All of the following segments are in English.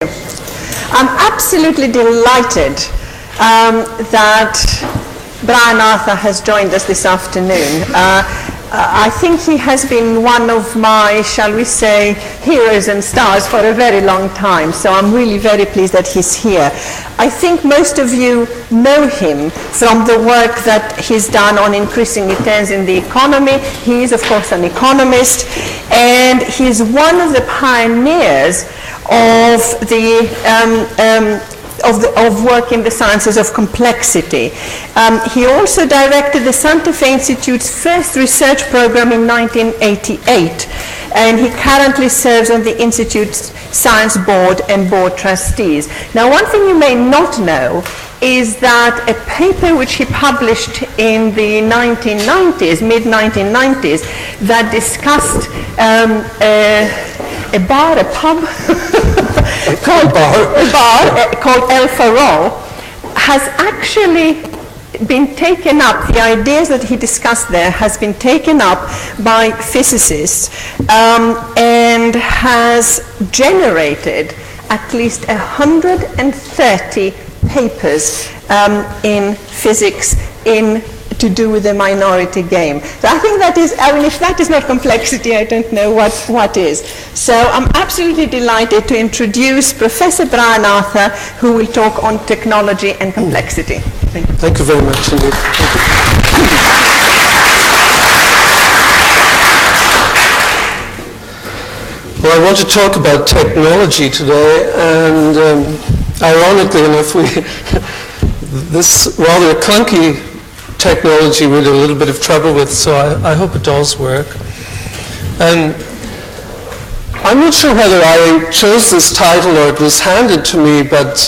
I'm absolutely delighted that Brian Arthur has joined us this afternoon. I think he has been one of my, shall we say, heroes and stars for a very long time, so I'm really very pleased that he's here. I think most of you know him from the work that he's done on increasing returns in the economy. He is, of course, an economist, and he's one of the pioneers of work in the sciences of complexity. He also directed the Santa Fe Institute's first research program in 1988, and he currently serves on the Institute's Science Board and Board Trustees. Now, one thing you may not know is that a paper which he published in the 1990s, mid-1990s, that discussed a pub called El Faro, has actually been taken up. The ideas that he discussed there has been taken up by physicists and has generated at least 130 papers in physics to do with the minority game. So I think that is, I mean, if that is not complexity, I don't know what is. So I'm absolutely delighted to introduce Professor Brian Arthur, who will talk on technology and complexity. Thank you. Thank you very much indeed. Well, I want to talk about technology today, and ironically enough, this rather clunky technology we had a little bit of trouble with, so I hope it does work. And I'm not sure whether I chose this title or it was handed to me, but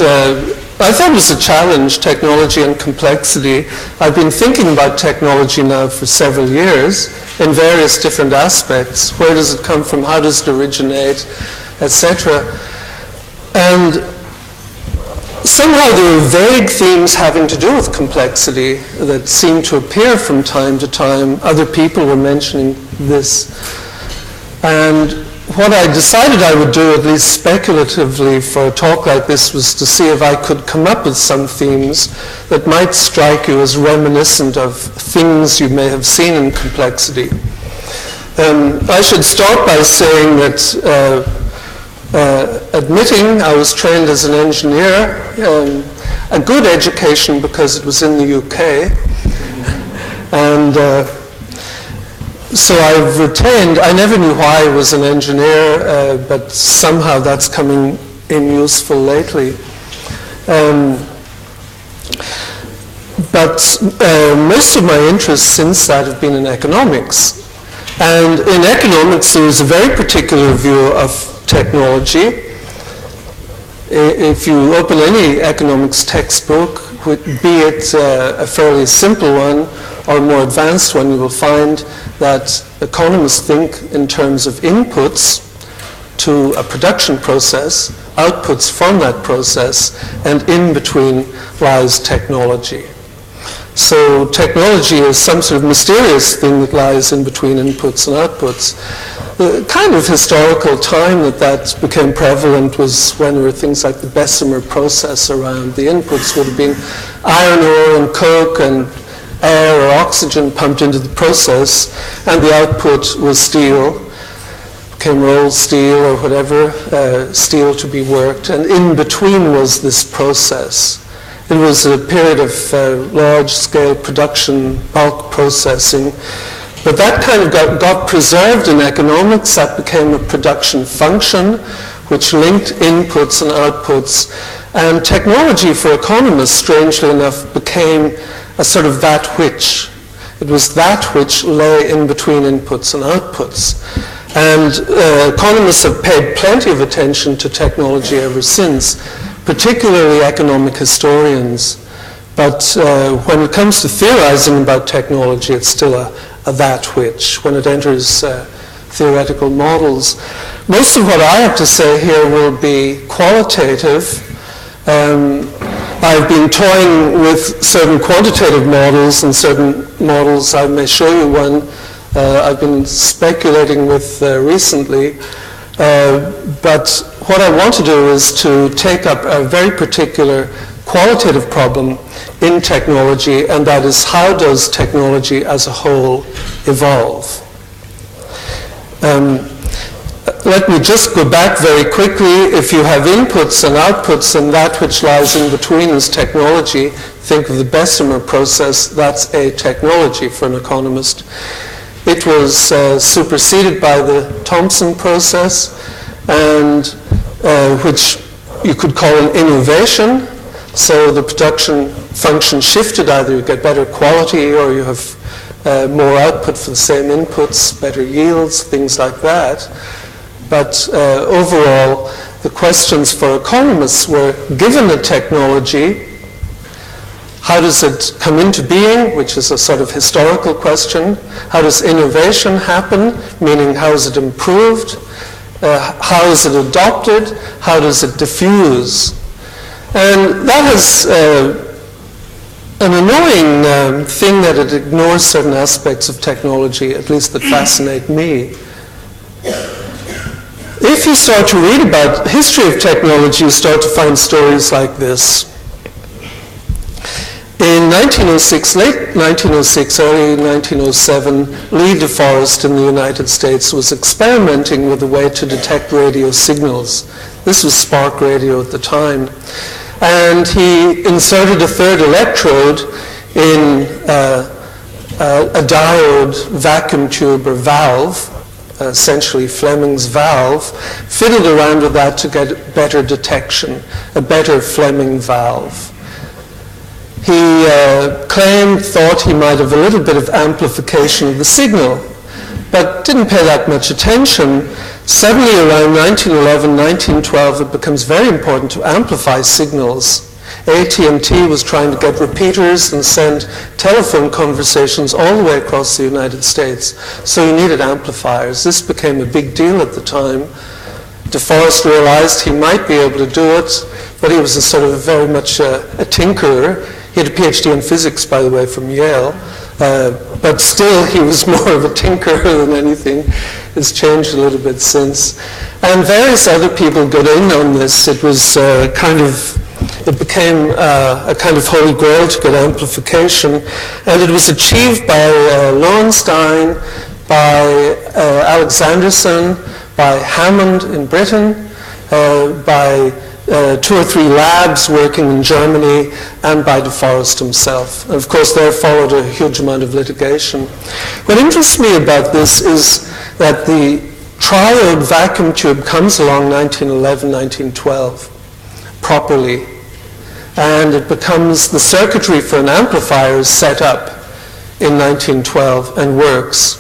I thought it was a challenge, technology and complexity. I've been thinking about technology now for several years in various different aspects. Where does it come from? How does it originate? Etc. And somehow there are vague themes having to do with complexity that seem to appear from time to time. Other people were mentioning this. And what I decided I would do, at least speculatively for a talk like this, was to see if I could come up with some themes that might strike you as reminiscent of things you may have seen in complexity. I should start by saying that admitting I was trained as an engineer, a good education because it was in the UK, and so I've retained, I never knew why I was an engineer, but somehow that's coming in useful lately. But most of my interests since that have been in economics. And in economics there is a very particular view of technology. If you open any economics textbook, be it a fairly simple one or a more advanced one, you will find that economists think in terms of inputs to a production process, outputs from that process, and in between lies technology. So technology is some sort of mysterious thing that lies in between inputs and outputs. The kind of historical time that became prevalent was when there were things like the Bessemer process around. The inputs would have been iron ore and coke and air or oxygen pumped into the process, and the output was steel, became rolled steel or whatever, steel to be worked, and in between was this process. It was a period of large-scale production, bulk processing. But that kind of got preserved in economics. That became a production function, which linked inputs and outputs. And technology for economists, strangely enough, became a sort of that which. It was that which lay in between inputs and outputs. And economists have paid plenty of attention to technology ever since, particularly economic historians. But when it comes to theorizing about technology, it's still a that which, when it enters theoretical models. Most of what I have to say here will be qualitative. I've been toying with certain quantitative models and certain models. I may show you one I've been speculating with recently. But what I want to do is to take up a very particular qualitative problem in technology, and that is, how does technology as a whole evolve? Let me just go back very quickly. If you have inputs and outputs, and that which lies in between is technology, think of the Bessemer process, that's a technology for an economist. It was superseded by the Thomson process, and which you could call an innovation. So the production function shifted, either you get better quality or you have more output for the same inputs, better yields, things like that. But overall, the questions for economists were, given the technology, how does it come into being, which is a sort of historical question? How does innovation happen, meaning how is it improved? How is it adopted? How does it diffuse? And that is an annoying thing, that it ignores certain aspects of technology, at least that fascinate me. If you start to read about the history of technology, you start to find stories like this. In 1906, late 1906, early 1907, Lee DeForest in the United States was experimenting with a way to detect radio signals. This was spark radio at the time. And he inserted a third electrode in a diode vacuum tube or valve, essentially Fleming's valve, fiddled around with that to get better detection, a better Fleming valve. He thought he might have a little bit of amplification of the signal, but didn't pay that much attention. Suddenly around 1911, 1912, it becomes very important to amplify signals. AT&T was trying to get repeaters and send telephone conversations all the way across the United States. So you needed amplifiers. This became a big deal at the time. DeForest realized he might be able to do it, but he was a sort of very much a tinkerer. He had a PhD in physics, by the way, from Yale, but still he was more of a tinkerer than anything. It's changed a little bit since. And various other people got in on this. It was it became a kind of holy grail to get amplification, and it was achieved by Lowenstein, by Alexanderson, by Hammond in Britain, by 2 or 3 labs working in Germany, and by DeForest himself. And of course, there followed a huge amount of litigation. What interests me about this is that the triode vacuum tube comes along 1911, 1912, properly, and it becomes the circuitry for an amplifier is set up in 1912 and works.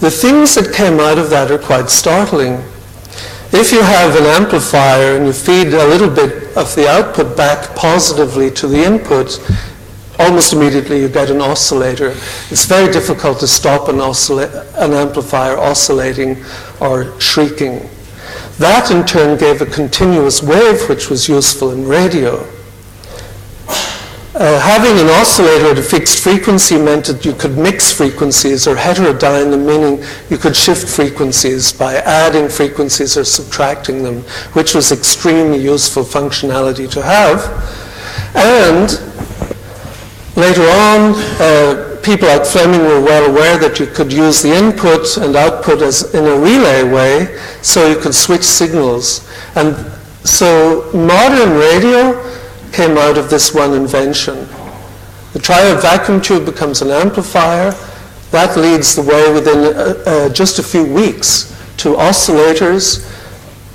The things that came out of that are quite startling. If you have an amplifier and you feed a little bit of the output back positively to the input, almost immediately you get an oscillator. It's very difficult to stop an amplifier oscillating or shrieking. That in turn gave a continuous wave, which was useful in radio. Having an oscillator at a fixed frequency meant that you could mix frequencies, or heterodyne, meaning you could shift frequencies by adding frequencies or subtracting them, which was extremely useful functionality to have. And later on, people like Fleming were well aware that you could use the input and output as in a relay way, so you could switch signals. And so modern radio came out of this one invention. The triode vacuum tube becomes an amplifier. That leads the way within just a few weeks to oscillators.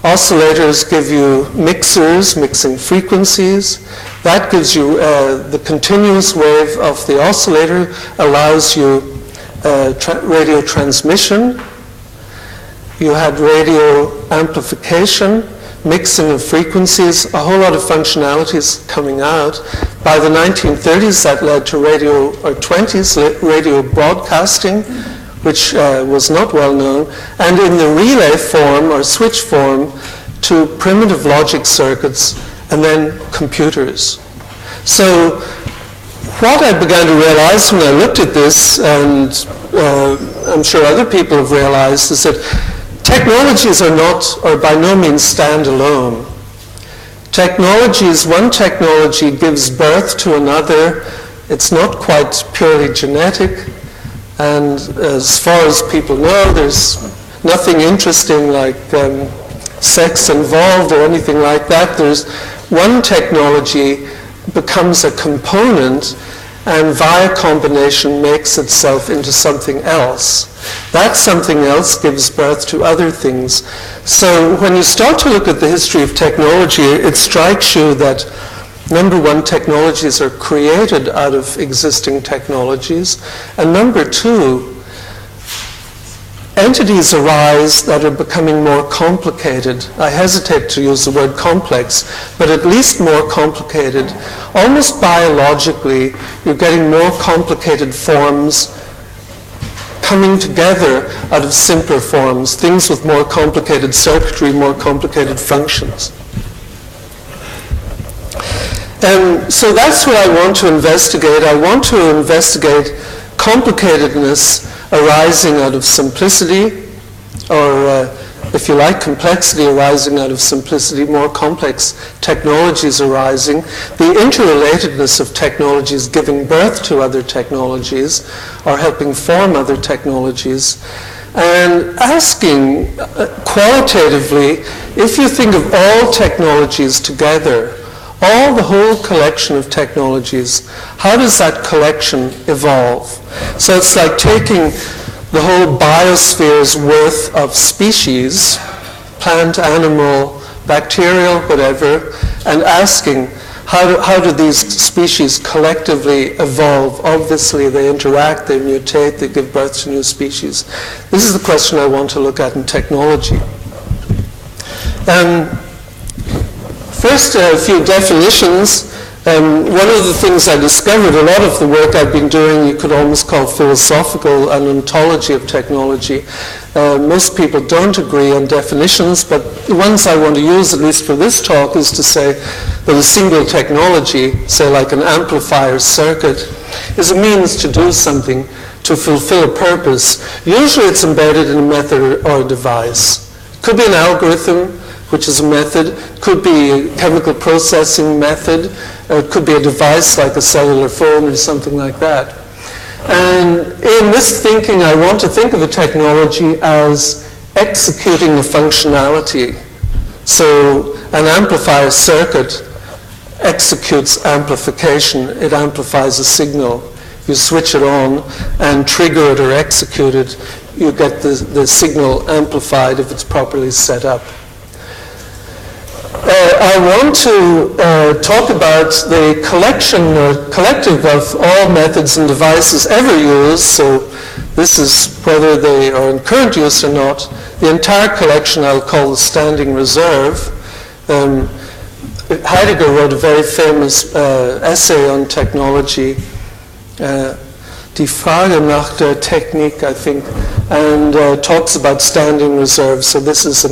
Oscillators give you mixers, mixing frequencies. That gives you the continuous wave of the oscillator, allows you radio transmission. You had radio amplification, mixing of frequencies, a whole lot of functionalities coming out. By the 1930s, that led to radio, or 20s, radio broadcasting, which was not well known, and in the relay form or switch form to primitive logic circuits and then computers. So what I began to realize when I looked at this, and I'm sure other people have realized, is that technologies are not, or by no means stand alone. Technologies, one technology gives birth to another. It's not quite purely genetic, and as far as people know, there's nothing interesting like sex involved or anything like that. There's one technology becomes a component and via combination makes itself into something else. That something else gives birth to other things. So when you start to look at the history of technology, it strikes you that, number one, technologies are created out of existing technologies, and number two, entities arise that are becoming more complicated. I hesitate to use the word complex, but at least more complicated. Almost biologically, you're getting more complicated forms coming together out of simpler forms, things with more complicated circuitry, more complicated functions. And so that's what I want to investigate. I want to investigate complicatedness arising out of simplicity, or if you like, complexity arising out of simplicity, more complex technologies arising, the interrelatedness of technologies giving birth to other technologies or helping form other technologies, and asking qualitatively, if you think of all technologies together, the whole collection of technologies, how does that collection evolve? So it's like taking the whole biosphere's worth of species, plant, animal, bacterial, whatever, and asking how do these species collectively evolve? Obviously they interact, they mutate, they give birth to new species. This is the question I want to look at in technology. First, a few definitions. One of the things I discovered, a lot of the work I've been doing, you could almost call philosophical, an ontology of technology. Most people don't agree on definitions, but the ones I want to use, at least for this talk, is to say that a single technology, say like an amplifier circuit, is a means to do something, to fulfill a purpose. Usually it's embedded in a method or a device. It could be an algorithm, which is a method, could be a chemical processing method, it could be a device like a cellular phone or something like that. And in this thinking, I want to think of a technology as executing a functionality. So an amplifier circuit executes amplification. It amplifies a signal. You switch it on and trigger it or execute it, you get the signal amplified if it's properly set up. I want to talk about the collection or collective of all methods and devices ever used. So this is whether they are in current use or not. The entire collection I'll call the standing reserve. Heidegger wrote a very famous essay on technology, Die Frage nach der Technik, I think, and talks about standing reserve. So this is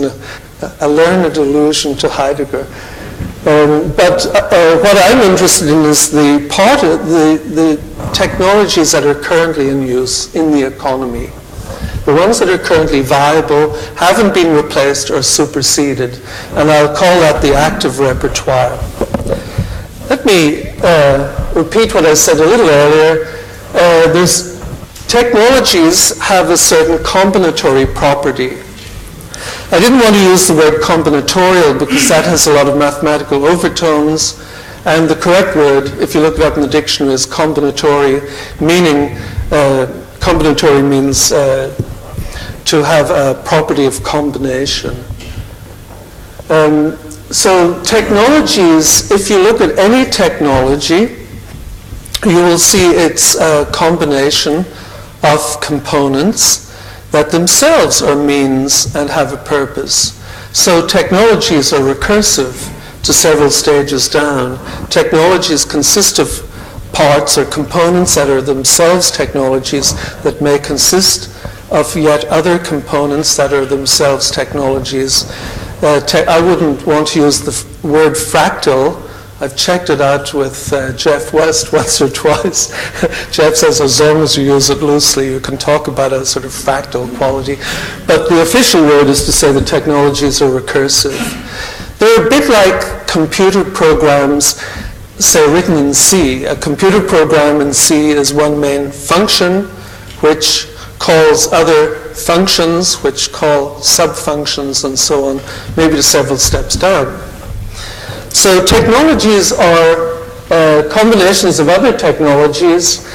a learned allusion to Heidegger. But what I'm interested in is the part of the technologies that are currently in use in the economy. The ones that are currently viable haven't been replaced or superseded, and I'll call that the active repertoire. Let me repeat what I said a little earlier. Technologies have a certain combinatory property. I didn't want to use the word combinatorial because that has a lot of mathematical overtones, and the correct word, if you look it up in the dictionary, is combinatory, meaning combinatory means to have a property of combination. So technologies, if you look at any technology, you will see it's a combination of components that themselves are means and have a purpose. So technologies are recursive to several stages down. Technologies consist of parts or components that are themselves technologies that may consist of yet other components that are themselves technologies. I wouldn't want to use the word fractal I've checked it out with Jeff West once or twice. Jeff says as long as you use it loosely, you can talk about a sort of fractal quality. But the official word is to say the technologies are recursive. They're a bit like computer programs, say written in C. A computer program in C is one main function, which calls other functions, which call sub-functions, and so on, maybe to several steps down. So technologies are combinations of other technologies,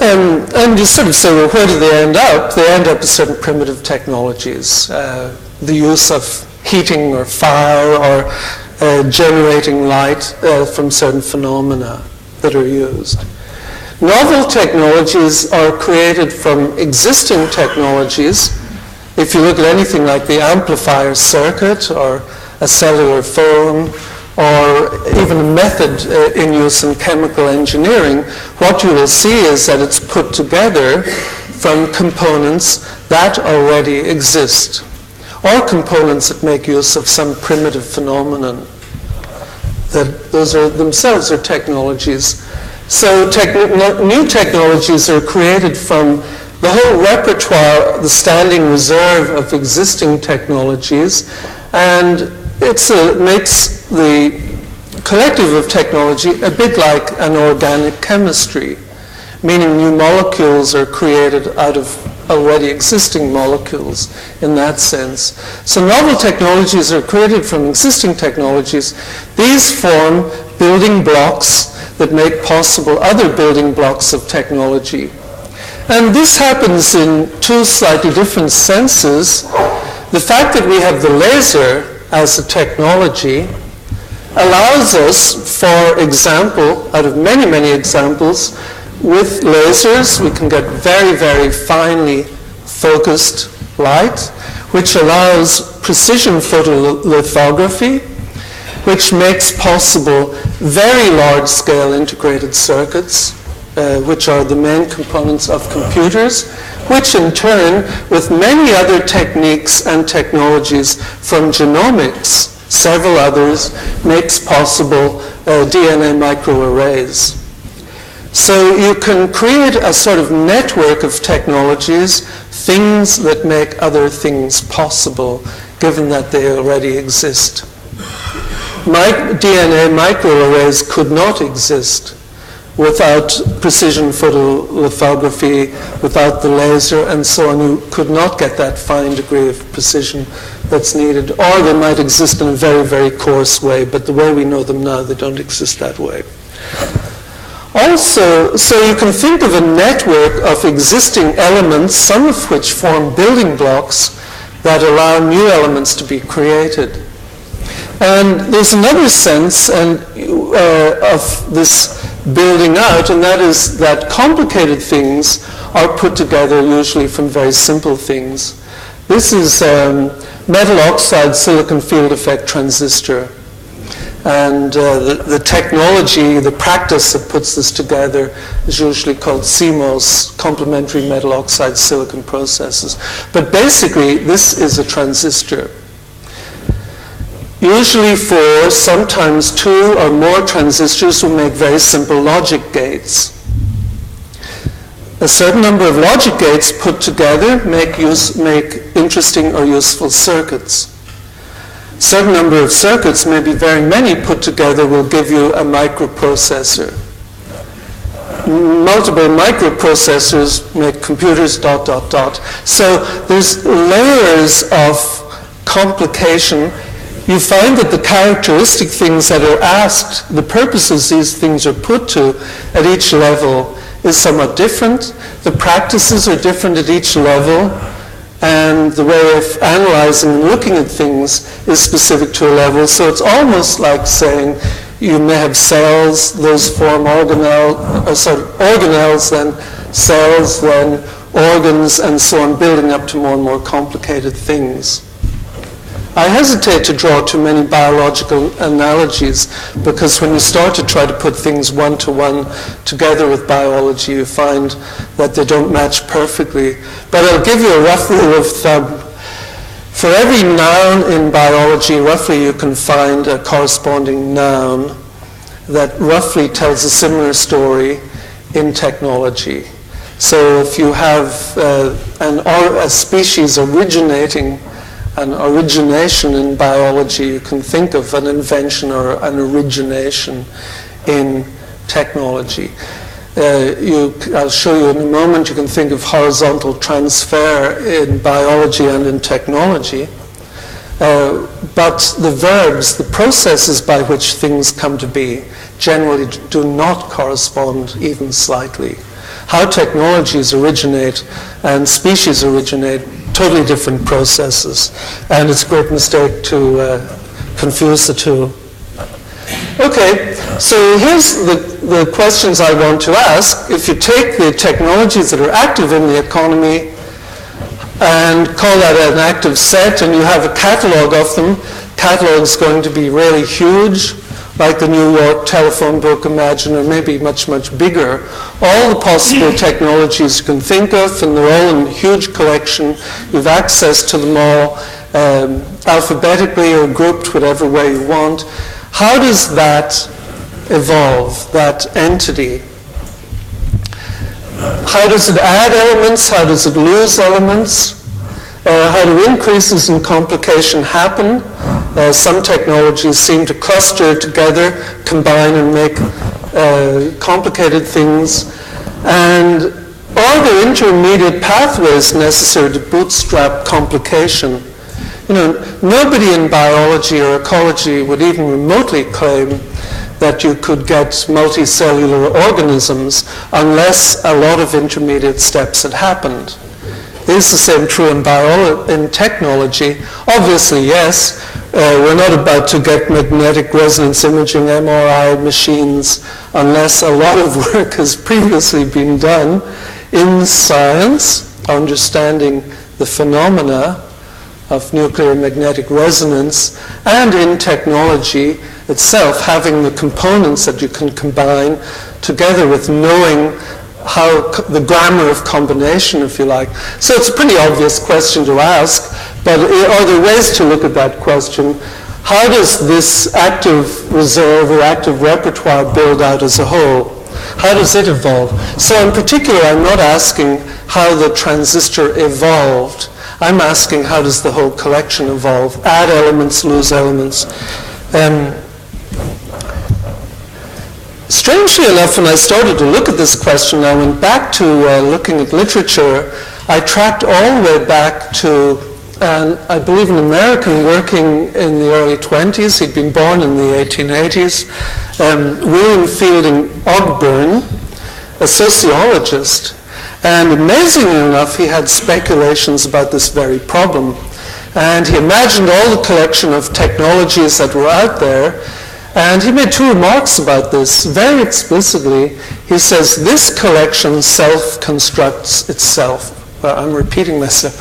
and you sort of say, well, where do they end up? They end up as certain primitive technologies. The use of heating or fire or generating light from certain phenomena that are used. Novel technologies are created from existing technologies. If you look at anything like the amplifier circuit or a cellular phone, or even a method in use in chemical engineering, what you will see is that it's put together from components that already exist, or components that make use of some primitive phenomenon. That those are themselves are technologies. So new technologies are created from the whole repertoire, the standing reserve of existing technologies, and it makes the collective of technology a bit like an organic chemistry, meaning new molecules are created out of already existing molecules in that sense. So novel technologies are created from existing technologies. These form building blocks that make possible other building blocks of technology. And this happens in two slightly different senses. The fact that we have the laser as a technology allows us, for example, out of many, many examples, with lasers we can get very, very finely focused light, which allows precision photolithography, which makes possible very large-scale integrated circuits, which are the main components of computers, which in turn, with many other techniques and technologies from genomics, several others, makes possible DNA microarrays. So you can create a sort of network of technologies, things that make other things possible, given that they already exist. DNA microarrays could not exist without precision photolithography, without the laser, and so on. You could not get that fine degree of precision that's needed. Or they might exist in a very, very coarse way, but the way we know them now, they don't exist that way. Also, so you can think of a network of existing elements, some of which form building blocks that allow new elements to be created. And there's another sense of this building out, and that is that complicated things are put together usually from very simple things. This is metal oxide silicon field effect transistor. And the technology, the practice that puts this together is usually called CMOS, complementary metal oxide silicon processes. But basically, this is a transistor. Usually for sometimes two or more transistors will make very simple logic gates. A certain number of logic gates put together make interesting or useful circuits. A certain number of circuits, maybe very many put together, will give you a microprocessor. Multiple microprocessors make computers ... So there's layers of complication. You find that the characteristic things that are asked, the purposes these things are put to at each level is somewhat different. The practices are different at each level, and the way of analyzing and looking at things is specific to a level. So it's almost like saying you may have cells, those form organelles, then cells, then organs, and so on, building up to more and more complicated things. I hesitate to draw too many biological analogies, because when you start to try to put things one-to-one together with biology, you find that they don't match perfectly. But I'll give you a rough rule of thumb. For every noun in biology, roughly you can find a corresponding noun that roughly tells a similar story in technology. So if you have a species originating, an origination in biology, you can think of an invention or an origination in technology. I'll show you in a moment, you can think of horizontal transfer in biology and in technology. But the verbs, the processes by which things come to be, generally do not correspond even slightly. How technologies originate and species originate, totally different processes. And it's a great mistake to confuse the two. Okay, so here's the questions I want to ask. If you take the technologies that are active in the economy and call that an active set, and you have a catalog of them, catalog is going to be really huge, like the New York telephone book, imagine, or maybe much, much bigger. All the possible technologies you can think of, and they're all in a huge collection. You have access to them all alphabetically or grouped whatever way you want. How does that evolve, that entity? How does it add elements? How does it lose elements? How do increases in complication happen? Some technologies seem to cluster together, combine and make complicated things. And are there intermediate pathways necessary to bootstrap complication? You know, nobody in biology or ecology would even remotely claim that you could get multicellular organisms unless a lot of intermediate steps had happened. Is the same true in technology? Obviously, yes. We're not about to get magnetic resonance imaging, MRI machines, unless a lot of work has previously been done in science, understanding the phenomena of nuclear magnetic resonance, and in technology itself, having the components that you can combine together with knowing how the grammar of combination, if you like. So it's a pretty obvious question to ask, but are there ways to look at that question? How does this active reserve or active repertoire build out as a whole? How does it evolve? So in particular, I'm not asking how the transistor evolved. I'm asking how does the whole collection evolve? Add elements, lose elements. Strangely enough, when I started to look at this question, I went back to looking at literature. I tracked all the way back to, I believe, an American working in the early 20s. He'd been born in the 1880s. William Fielding Ogburn, a sociologist. And amazingly enough, he had speculations about this very problem. And he imagined all the collection of technologies that were out there. And he made two remarks about this very explicitly. He says, this collection self-constructs itself. Well, I'm repeating myself.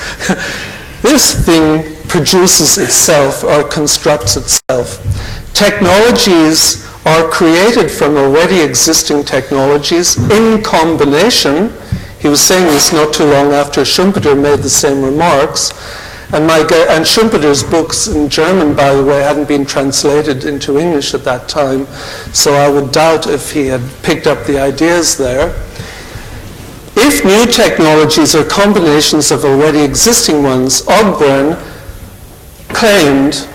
This thing produces itself or constructs itself. Technologies are created from already existing technologies in combination. He was saying this not too long after Schumpeter made the same remarks. And Schumpeter's books in German, by the way, hadn't been translated into English at that time, so I would doubt if he had picked up the ideas there. If new technologies are combinations of already existing ones, Ogburn claimed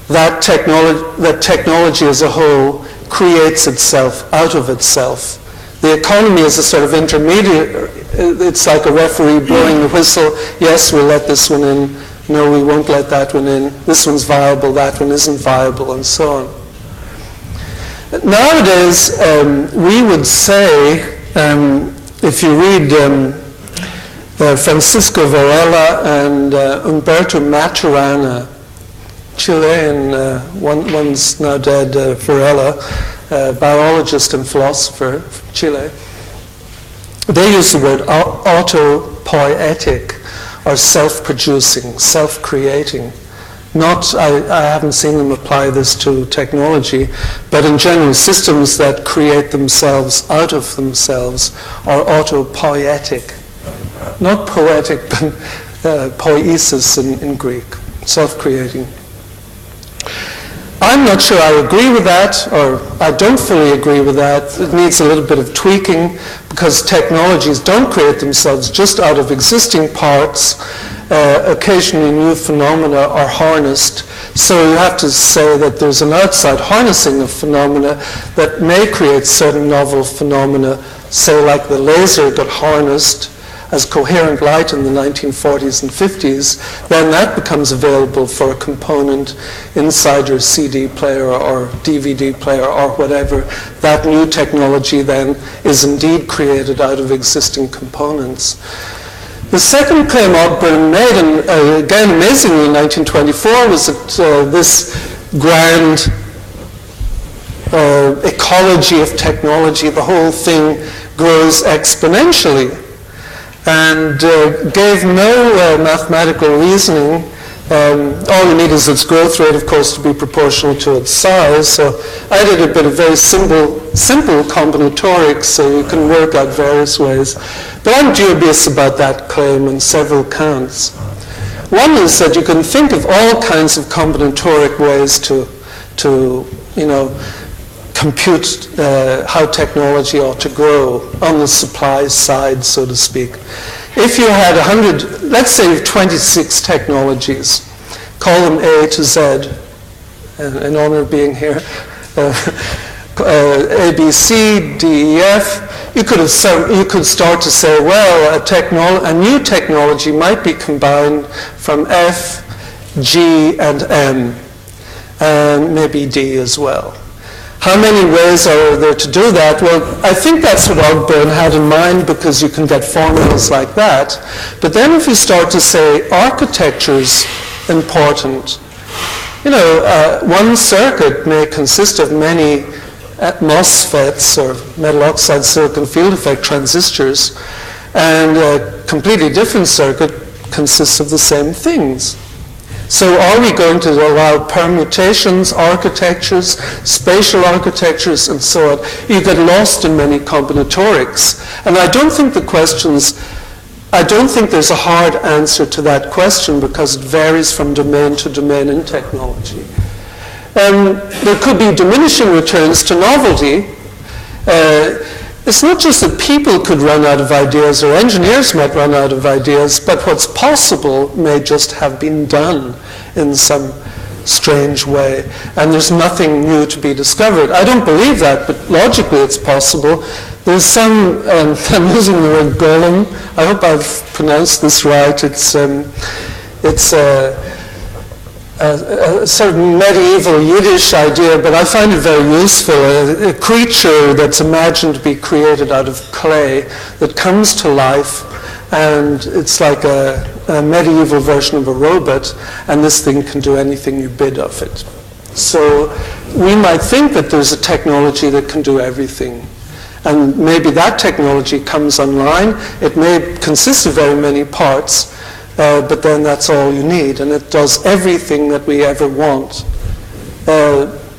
that technology as a whole creates itself out of itself. The economy is a sort of intermediate. It's like a referee blowing the whistle. Yes, we'll let this one in. No, we won't let that one in. This one's viable, that one isn't viable, and so on. Nowadays, we would say, if you read Francisco Varela and Umberto Maturana, Chilean, one's now dead, Varela, biologist and philosopher from Chile, they use the word autopoietic, or self-producing, self-creating. Not, I haven't seen them apply this to technology, but in general, systems that create themselves out of themselves are autopoietic. Not poetic, but poiesis in Greek, self-creating. I'm not sure I agree with that, or I don't fully agree with that. It needs a little bit of tweaking because technologies don't create themselves just out of existing parts. Occasionally new phenomena are harnessed. So you have to say that there's an outside harnessing of phenomena that may create certain novel phenomena, say like the laser got harnessed as coherent light in the 1940s and 50s, then that becomes available for a component inside your CD player or DVD player or whatever. That new technology then is indeed created out of existing components. The second claim Ogburn made, and again amazingly in 1924, was that this grand ecology of technology, the whole thing grows exponentially, and gave no mathematical reasoning. All you need is its growth rate, of course, to be proportional to its size. So I did a bit of very simple combinatorics, so you can work out various ways. But I'm dubious about that claim on several counts. One is that you can think of all kinds of combinatoric ways to compute how technology ought to grow on the supply side, so to speak. If you had 100, let's say 26 technologies, call them A to Z, in honor of being here, A, B, C, D, E, F, you could start to say, well, a new technology might be combined from F, G, and M, and maybe D as well. How many ways are there to do that? Well, I think that's what Ogburn had in mind, because you can get formulas like that. But then if you start to say architecture's important, one circuit may consist of many MOSFETs, or metal oxide silicon field effect transistors, and a completely different circuit consists of the same things. So are we going to allow permutations, architectures, spatial architectures, and so on? You get lost in many combinatorics. And I don't think there's a hard answer to that question, because it varies from domain to domain in technology. There could be diminishing returns to novelty. It's not just that people could run out of ideas or engineers might run out of ideas, but what's possible may just have been done in some strange way, and there's nothing new to be discovered. I don't believe that, but logically it's possible. There's some, I'm using the word golem, I hope I've pronounced this right. It's a sort of medieval Yiddish idea, but I find it very useful. A creature that's imagined to be created out of clay that comes to life, and it's like a medieval version of a robot, and this thing can do anything you bid of it. So we might think that there's a technology that can do everything. And maybe that technology comes online. It may consist of very many parts, but then that's all you need, and it does everything that we ever want.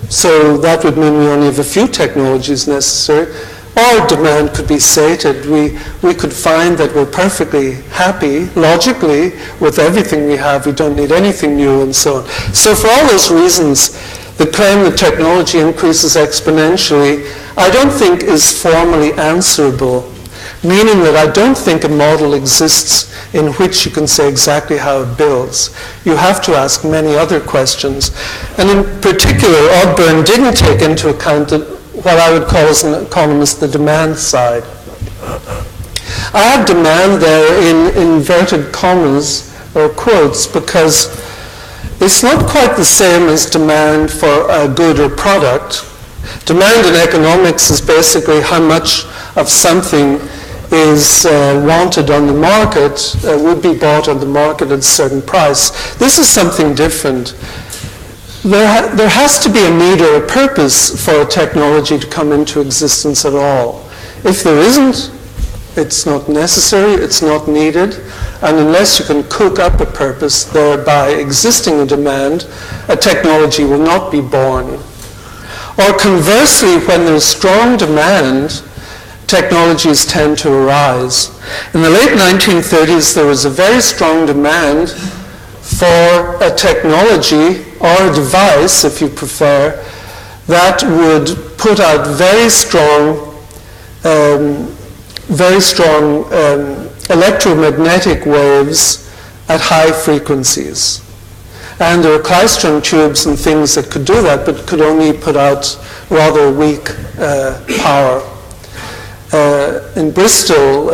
So that would mean we only have a few technologies necessary. Our demand could be sated. We could find that we're perfectly happy, logically, with everything we have. We don't need anything new, and so on. So for all those reasons, the claim that technology increases exponentially, I don't think is formally answerable, meaning that I don't think a model exists in which you can say exactly how it builds. You have to ask many other questions. And in particular, Ogburn didn't take into account what I would call as an economist the demand side. I have demand there in inverted commas or quotes because it's not quite the same as demand for a good or product. Demand in economics is basically how much of something is wanted on the market, would be bought on the market at a certain price. This is something different. There has to be a need or a purpose for a technology to come into existence at all. If there isn't, it's not necessary, it's not needed, and unless you can cook up a purpose, thereby existing a demand, a technology will not be born. Or conversely, when there's strong demand, technologies tend to arise. In the late 1930s, there was a very strong demand for a technology or a device, if you prefer, that would put out very strong electromagnetic waves at high frequencies. And there are klystron tubes and things that could do that, but could only put out rather weak power. In Bristol,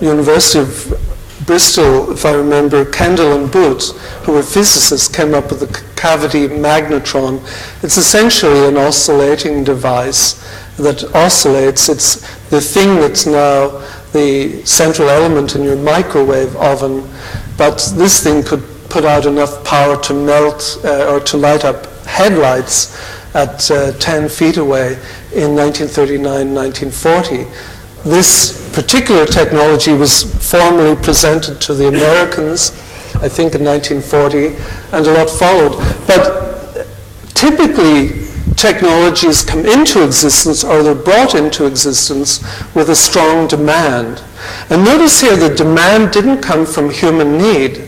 University of Bristol, if I remember, Kendall and Booth, who were physicists, came up with the cavity magnetron. It's essentially an oscillating device that oscillates. It's the thing that's now the central element in your microwave oven, but this thing could put out enough power to melt or to light up headlights at 10 feet away in 1939, 1940. This particular technology was formally presented to the Americans, I think in 1940, and a lot followed. But typically, technologies come into existence, or they're brought into existence, with a strong demand. And notice here the demand didn't come from human need.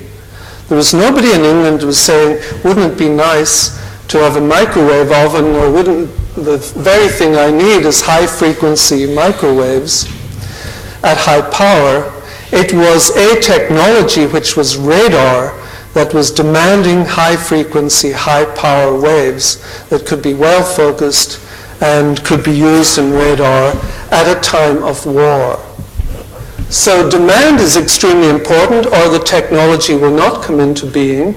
There was nobody in England who was saying, wouldn't it be nice to have a microwave oven, or wouldn't the very thing I need is high-frequency microwaves at high power. It was a technology, which was radar, that was demanding high-frequency, high-power waves that could be well-focused and could be used in radar at a time of war. So demand is extremely important, or the technology will not come into being.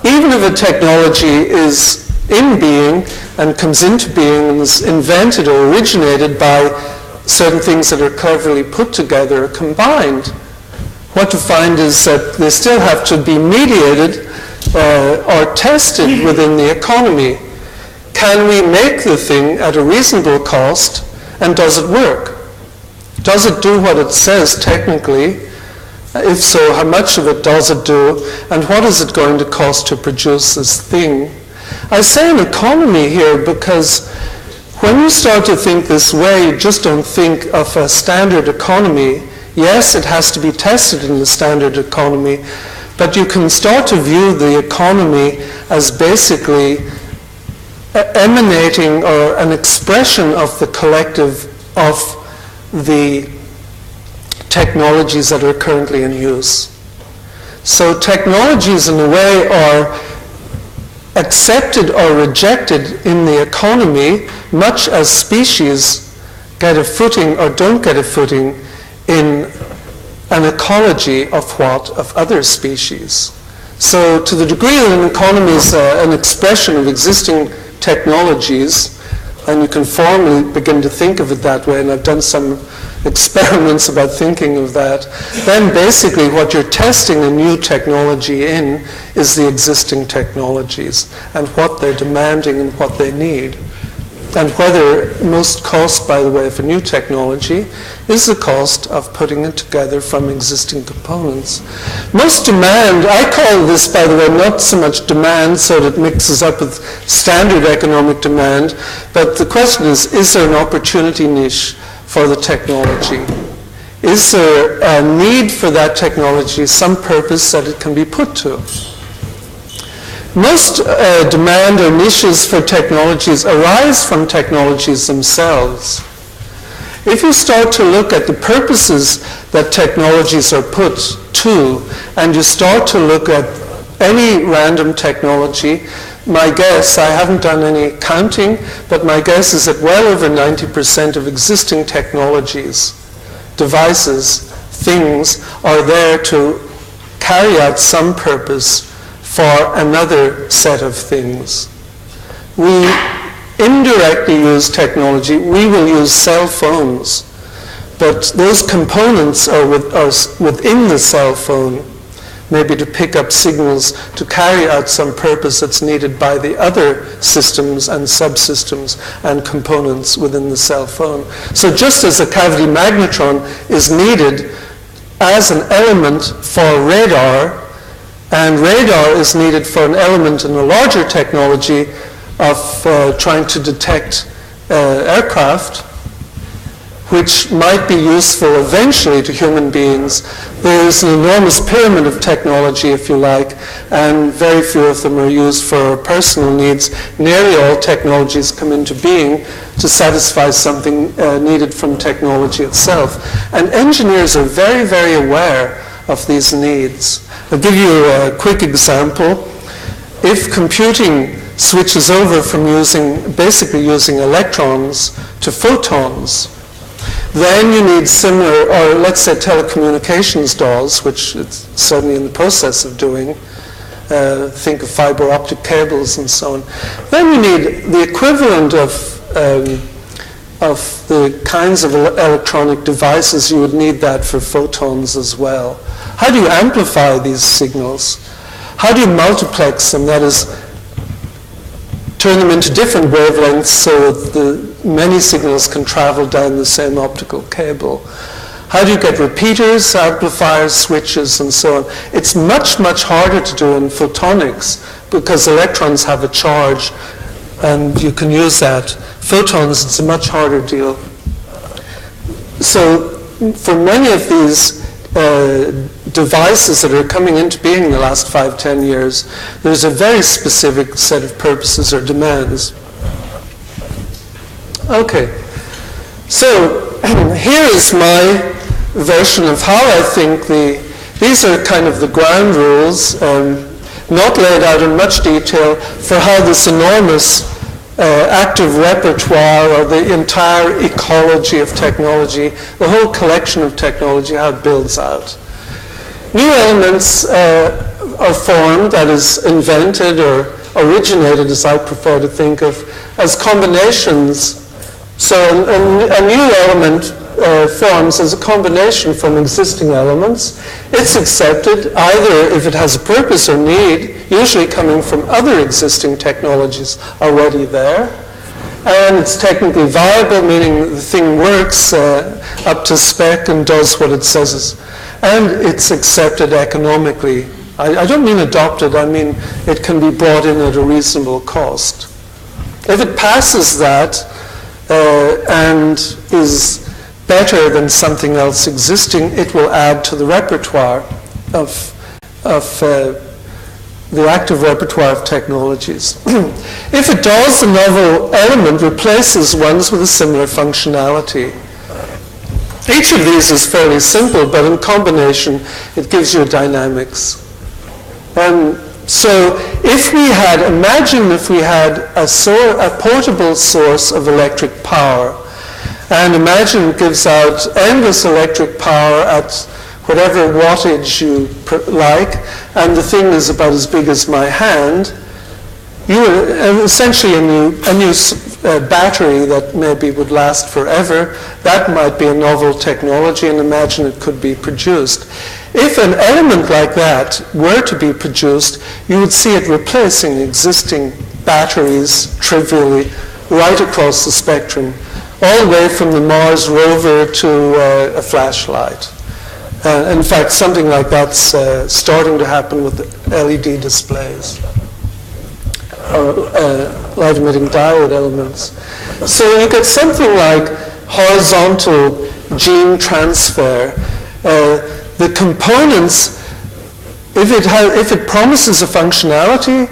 Even if a technology is in being and comes into being and is invented or originated by certain things that are cleverly put together or combined, what you find is that they still have to be mediated or tested within the economy. Can we make the thing at a reasonable cost, and does it work? Does it do what it says technically? If so, how much of it does it do, and what is it going to cost to produce this thing? I say an economy here because when you start to think this way, you just don't think of a standard economy. Yes, it has to be tested in the standard economy, but you can start to view the economy as basically emanating or an expression of the collective of the technologies that are currently in use. So technologies in a way are accepted or rejected in the economy, much as species get a footing or don't get a footing in an ecology of what? Of other species. So to the degree that an economy is an expression of existing technologies, and you can formally begin to think of it that way, and I've done some experiments about thinking of that, then basically what you're testing a new technology in is the existing technologies and what they're demanding and what they need. And whether most cost, by the way, of a new technology is the cost of putting it together from existing components. Most demand, I call this, by the way, not so much demand so that it mixes up with standard economic demand, but the question is there an opportunity niche for the technology? Is there a need for that technology, some purpose that it can be put to? Most demand or niches for technologies arise from technologies themselves. If you start to look at the purposes that technologies are put to, and you start to look at any random technology, my guess, I haven't done any counting, but my guess is that well over 90% of existing technologies, devices, things, are there to carry out some purpose for another set of things. We indirectly use technology. We will use cell phones, but those components are within the cell phone, maybe to pick up signals to carry out some purpose that's needed by the other systems and subsystems and components within the cell phone. So just as a cavity magnetron is needed as an element for radar, and radar is needed for an element in a larger technology of trying to detect aircraft, which might be useful eventually to human beings. There's an enormous pyramid of technology, if you like, and very few of them are used for personal needs. Nearly all technologies come into being to satisfy something needed from technology itself. And engineers are very, very aware of these needs. I'll give you a quick example. If computing switches over from basically using electrons to photons, then you need similar, or let's say telecommunications dolls, which it's certainly in the process of doing. Think of fiber optic cables and so on. Then you need the equivalent of the kinds of electronic devices. You would need that for photons as well. How do you amplify these signals? How do you multiplex them? That is, turn them into different wavelengths so that many signals can travel down the same optical cable. How do you get repeaters, amplifiers, switches, and so on? It's much, much harder to do in photonics because electrons have a charge and you can use that. Photons, it's a much harder deal. So for many of these devices that are coming into being in the last 5-10 years, there's a very specific set of purposes or demands. Okay, so here is my version of how I think these are kind of the ground rules, not laid out in much detail, for how this enormous active repertoire, or the entire ecology of technology, the whole collection of technology, how it builds out. New elements are formed, that is, invented or originated, as I prefer to think of, as combinations. So a new element forms as a combination from existing elements. It's accepted either if it has a purpose or need, usually coming from other existing technologies already there. And it's technically viable, meaning the thing works up to spec and does what it says. And it's accepted economically. I don't mean adopted, I mean it can be brought in at a reasonable cost. If it passes that and is better than something else existing, it will add to the repertoire of the active repertoire of technologies. If it does, the novel element replaces ones with a similar functionality. Each of these is fairly simple, but in combination, it gives you dynamics. So imagine if we had a portable source of electric power, and imagine it gives out endless electric power at whatever wattage you like, and the thing is about as big as my hand. Essentially a new battery that maybe would last forever. That might be a novel technology, and imagine it could be produced. If an element like that were to be produced, you would see it replacing existing batteries trivially right across the spectrum, all the way from the Mars rover to a flashlight. In fact, something like that's starting to happen with LED displays, or light-emitting diode elements. So you get something like horizontal gene transfer. The components, if it promises a functionality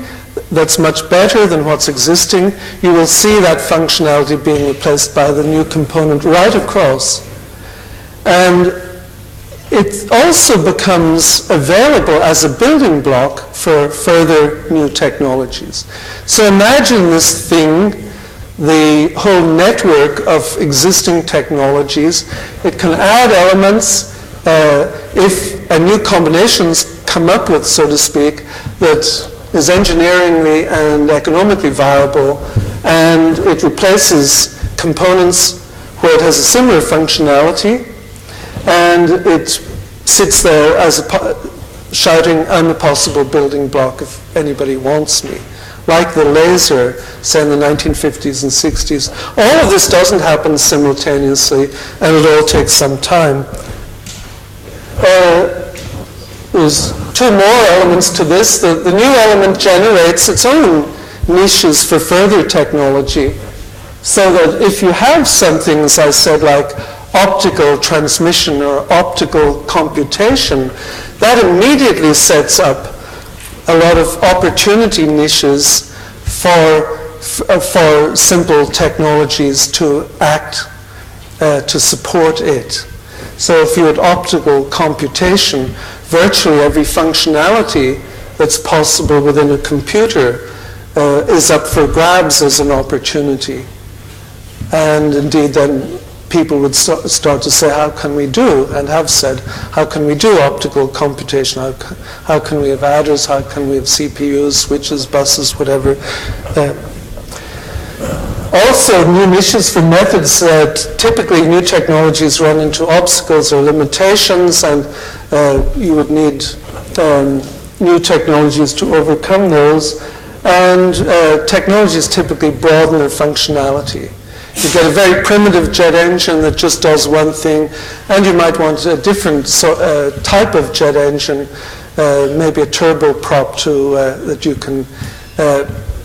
that's much better than what's existing, you will see that functionality being replaced by the new component right across. And it also becomes available as a building block for further new technologies. So imagine this thing, the whole network of existing technologies. It can add elements if a new combinations come up with, so to speak, that is engineeringly and economically viable, and it replaces components where it has a similar functionality, and it sits there as shouting, "I'm a possible building block if anybody wants me." Like the laser, say in the 1950s and 60s. All of this doesn't happen simultaneously, and it all takes some time. There's two more elements to this. The new element generates its own niches for further technology, so that if you have something, as I said, like optical transmission or optical computation, that immediately sets up a lot of opportunity niches for simple technologies to act to support it. So if you had optical computation, virtually every functionality that's possible within a computer is up for grabs as an opportunity. And indeed then people would start to say, how can we do, and have said, how can we do optical computation? How can we have adders? How can we have CPUs, switches, buses, whatever? Also, new niches for methods. Typically, new technologies run into obstacles or limitations, and you would need new technologies to overcome those. And technologies typically broaden their functionality. You get a very primitive jet engine that just does one thing, and you might want a different type of jet engine, maybe a turboprop that you can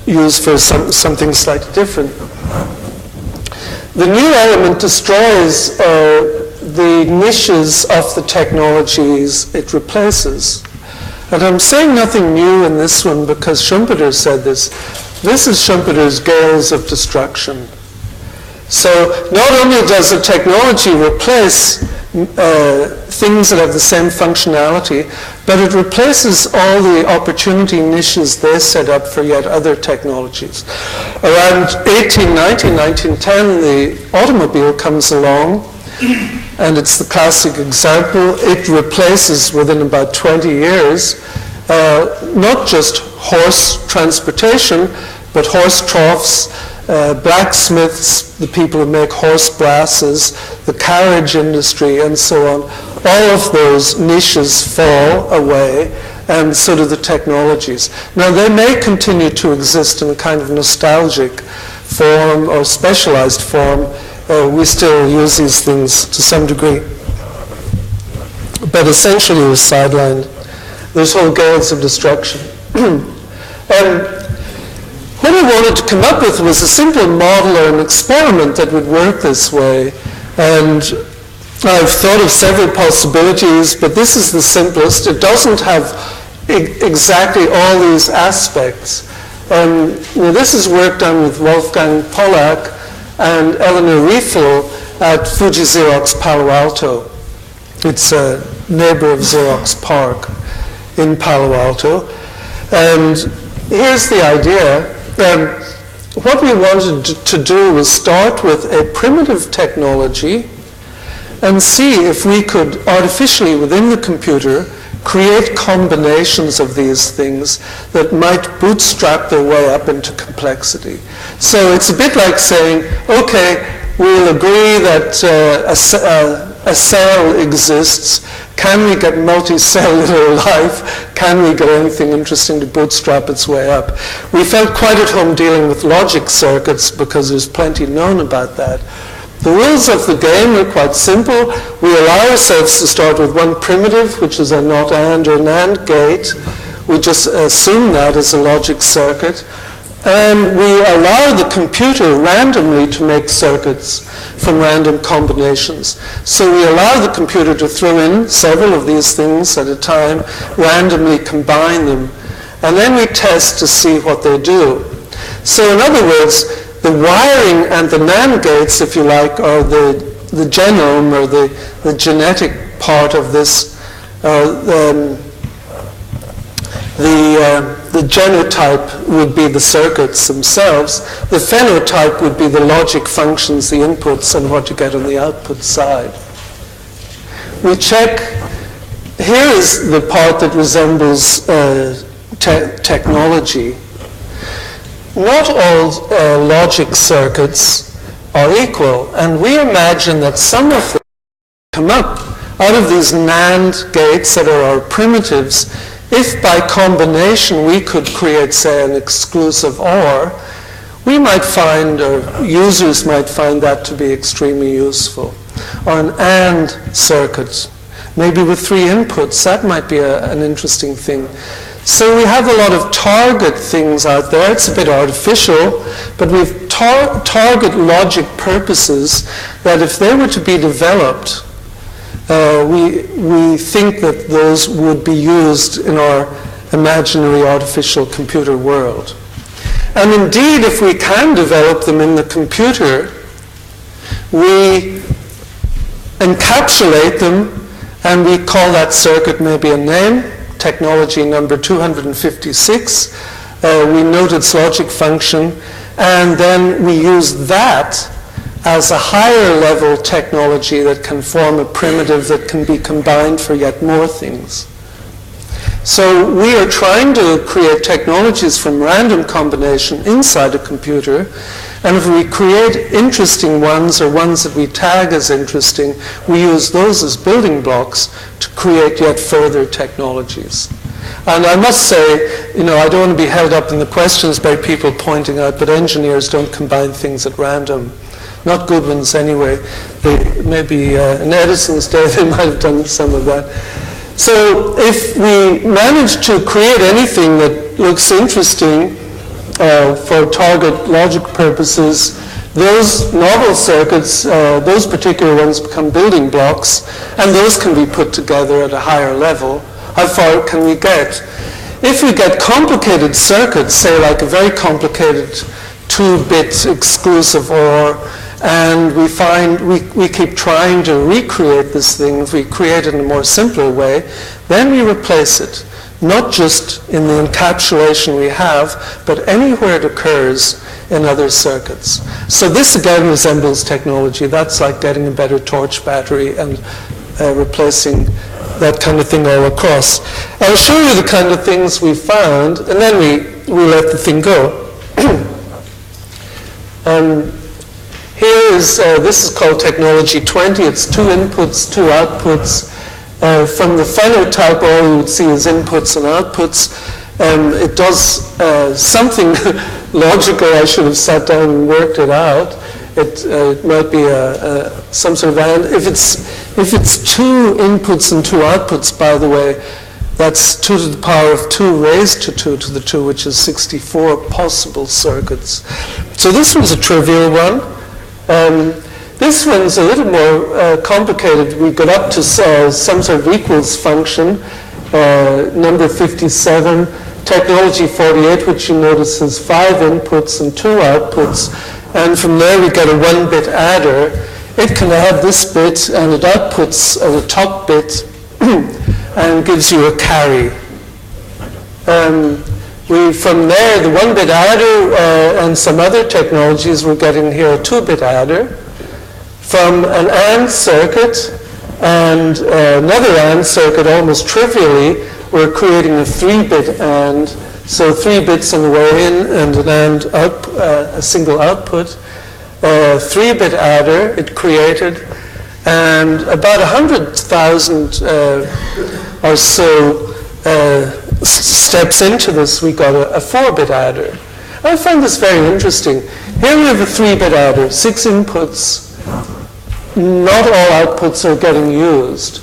use for something slightly different. The new element destroys the niches of the technologies it replaces. And I'm saying nothing new in this one because Schumpeter said this. This is Schumpeter's gales of destruction. So not only does a technology replace things that have the same functionality, but it replaces all the opportunity niches they set up for yet other technologies. Around 1890, 1910, the automobile comes along, and it's the classic example. It replaces, within about 20 years, not just horse transportation, but horse troughs, blacksmiths, the people who make horse brasses, the carriage industry, and so on. All of those niches fall away, and so do the technologies. Now, they may continue to exist in a kind of nostalgic form or specialized form. We still use these things to some degree. But essentially, it was sidelined. There's whole gales of destruction. And what I wanted to come up with was a simple model or an experiment that would work this way. And I've thought of several possibilities, but this is the simplest. It doesn't have exactly all these aspects. This is work done with Wolfgang Pollack and Eleanor Riefel at Fuji Xerox Palo Alto. It's a neighbor of Xerox Park in Palo Alto. And here's the idea. What we wanted to do was start with a primitive technology and see if we could artificially, within the computer, create combinations of these things that might bootstrap their way up into complexity. So it's a bit like saying, okay, we'll agree that a cell exists. Can we get multicellular life? Can we get anything interesting to bootstrap its way up? We felt quite at home dealing with logic circuits because there's plenty known about that. The rules of the game are quite simple. We allow ourselves to start with one primitive, which is a not and or NAND gate. We just assume that as a logic circuit. And we allow the computer randomly to make circuits from random combinations. So we allow the computer to throw in several of these things at a time, randomly combine them, and then we test to see what they do. So in other words, the wiring and the NAND gates, if you like, are the genome or the genetic part of this. The genotype would be the circuits themselves. The phenotype would be the logic functions, the inputs, and what you get on the output side. We check, here is the part that resembles technology. Not all logic circuits are equal, and we imagine that some of them come up out of these NAND gates that are our primitives. If by combination we could create, say, an exclusive OR, we might find, or users might find that to be extremely useful. Or an AND circuit, maybe with 3 inputs, that might be an interesting thing. So we have a lot of target things out there. It's a bit artificial, but we've target logic purposes that if they were to be developed, we think that those would be used in our imaginary artificial computer world. And indeed, if we can develop them in the computer, we encapsulate them and we call that circuit maybe a name, technology number 256. We note its logic function, and then we use that as a higher level technology that can form a primitive that can be combined for yet more things. So we are trying to create technologies from random combination inside a computer, and if we create interesting ones or ones that we tag as interesting, we use those as building blocks to create yet further technologies. And I must say, I don't want to be held up in the questions by people pointing out, but engineers don't combine things at random. Not good ones anyway. Maybe in Edison's day they might have done some of that. So if we manage to create anything that looks interesting for target logic purposes, those novel circuits, those particular ones become building blocks, and those can be put together at a higher level. How far can we get? If we get complicated circuits, say like a very complicated 2-bit exclusive OR, and we find we keep trying to recreate this thing, if we create it in a more simpler way, then we replace it, not just in the encapsulation we have, but anywhere it occurs in other circuits. So this again resembles technology. That's like getting a better torch battery and replacing that kind of thing all across. I'll show you the kind of things we found, and then we let the thing go. Here is, this is called technology 20. It's 2 inputs, 2 outputs. From the phenotype, all you would see is inputs and outputs. It does something logical. I should have sat down and worked it out. It might be some sort of and. If it's 2 inputs and 2 outputs, by the way, that's 2 to the power of 2 raised to 2 to the 2, which is 64 possible circuits. So this was a trivial one. This one's a little more complicated. We got up to some sort of equals function, number 57, technology 48, which you notice has 5 inputs and 2 outputs. And from there we get a 1-bit adder. It can add this bit, and it outputs the top bit and gives you a carry. From there, the 1-bit adder and some other technologies, we're getting here a 2-bit adder. From an AND circuit and another AND circuit, almost trivially, we're creating a 3-bit AND. So 3 bits on the way in and an AND a single output. 3-bit adder it created, and about 100,000 or so steps into this, we got a 4-bit adder. I find this very interesting. Here we have a 3-bit adder, 6 inputs. Not all outputs are getting used.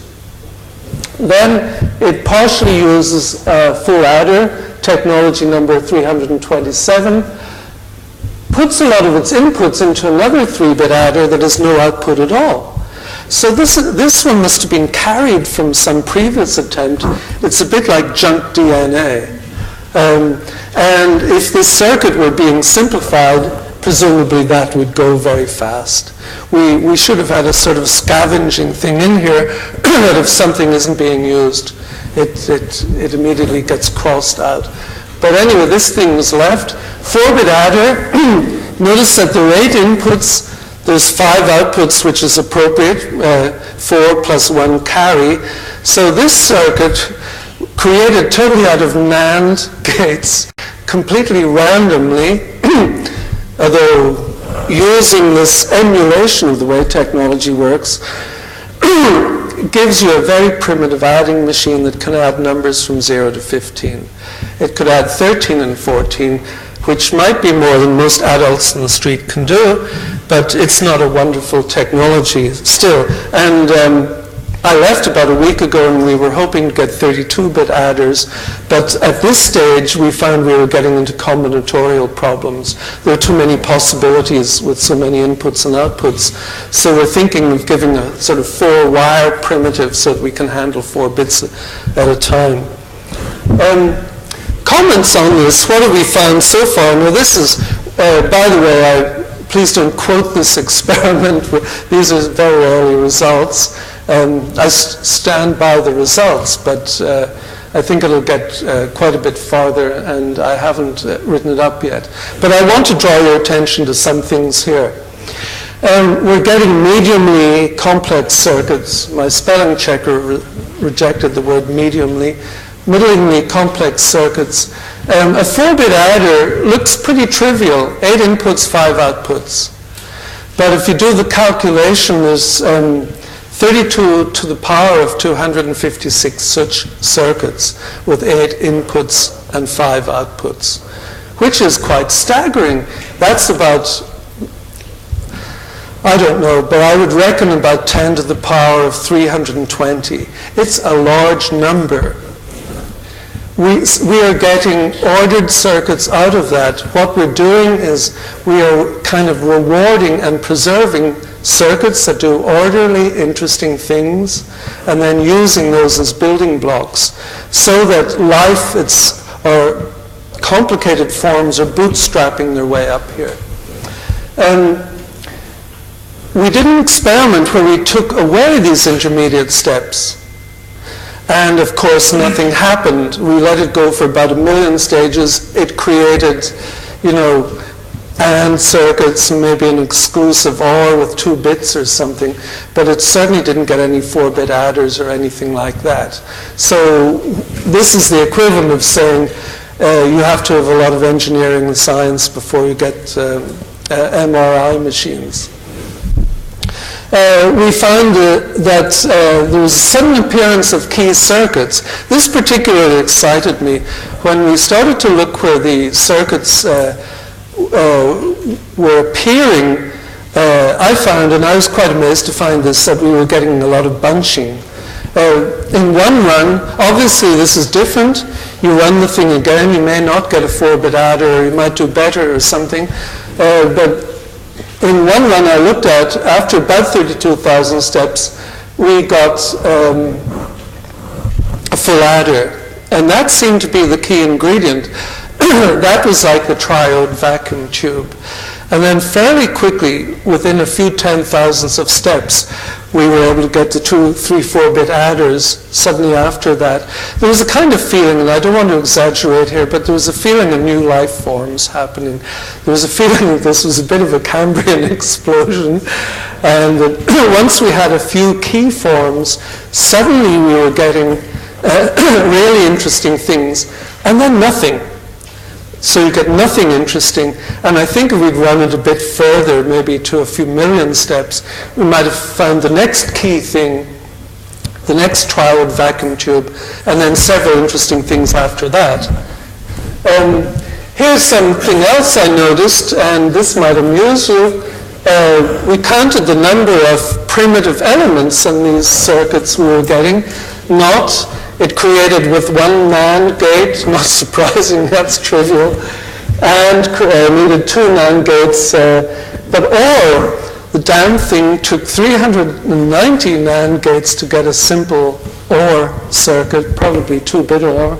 Then it partially uses full adder, technology number 327, puts a lot of its inputs into another 3-bit adder that has no output at all. So this one must have been carried from some previous attempt. It's a bit like junk DNA. And if this circuit were being simplified, presumably that would go very fast. We should have had a sort of scavenging thing in here that if something isn't being used, it immediately gets crossed out. But anyway, this thing was left. 4-bit adder, notice that there are 8 inputs, there's 5 outputs, which is appropriate, 4 plus 1 carry. So this circuit, created totally out of NAND gates, completely randomly, although using this emulation of the way technology works, gives you a very primitive adding machine that can add numbers from 0 to 15. It could add 13 and 14, which might be more than most adults in the street can do, but it's not a wonderful technology still. And I left about a week ago and we were hoping to get 32-bit adders, but at this stage we found we were getting into combinatorial problems. There are too many possibilities with so many inputs and outputs, so we're thinking of giving a sort of 4-wire primitive so that we can handle 4 bits at a time. Comments on this, what have we found so far? Now this is, by the way, please don't quote this experiment. These are very early results. I stand by the results, but I think it'll get quite a bit farther, and I haven't written it up yet. But I want to draw your attention to some things here. We're getting mediumly complex circuits. My spelling checker rejected the word mediumly. Middlingly complex circuits. A 4-bit adder looks pretty trivial, 8 inputs, 5 outputs. But if you do the calculation, there's 32 to the power of 256 such circuits with 8 inputs and 5 outputs, which is quite staggering. That's about, I don't know, but I would reckon about 10 to the power of 320. It's a large number. We are getting ordered circuits out of that. What we're doing is we are kind of rewarding and preserving circuits that do orderly, interesting things, and then using those as building blocks so that life, or complicated forms, are bootstrapping their way up here. We did an experiment where we took away these intermediate steps. And of course, nothing happened. We let it go for about 1 million stages. It created, AND circuits, maybe an exclusive OR with 2 bits or something, but it certainly didn't get any 4-bit adders or anything like that. So this is the equivalent of saying you have to have a lot of engineering and science before you get MRI machines. We found that there was a sudden appearance of key circuits. This particularly excited me. When we started to look where the circuits were appearing, I found, and I was quite amazed to find this, that we were getting a lot of bunching. In one run, obviously this is different. You run the thing again, you may not get a 4-bit adder, or you might do better or something, but in one run I looked at, after about 32,000 steps, we got a full adder. And that seemed to be the key ingredient. That was like the triode vacuum tube. And then fairly quickly, within a few 10,000ths of steps, we were able to get the 2, 3, 4-bit adders suddenly after that. There was a kind of feeling, and I don't want to exaggerate here, but there was a feeling of new life forms happening. There was a feeling that this was a bit of a Cambrian explosion, and that once we had a few key forms, suddenly we were getting really interesting things, and then nothing. So you get nothing interesting, and I think if we'd run it a bit further, maybe to a few million steps, we might have found the next key thing, the next triode vacuum tube, and then several interesting things after that. Here's something else I noticed, and this might amuse you. We counted the number of primitive elements in these circuits we were getting, It created with 1 NAND gate, not surprising, that's trivial, and needed 2 NAND gates, but OR, the damn thing took 390 NAND gates to get a simple OR circuit, probably 2-bit OR.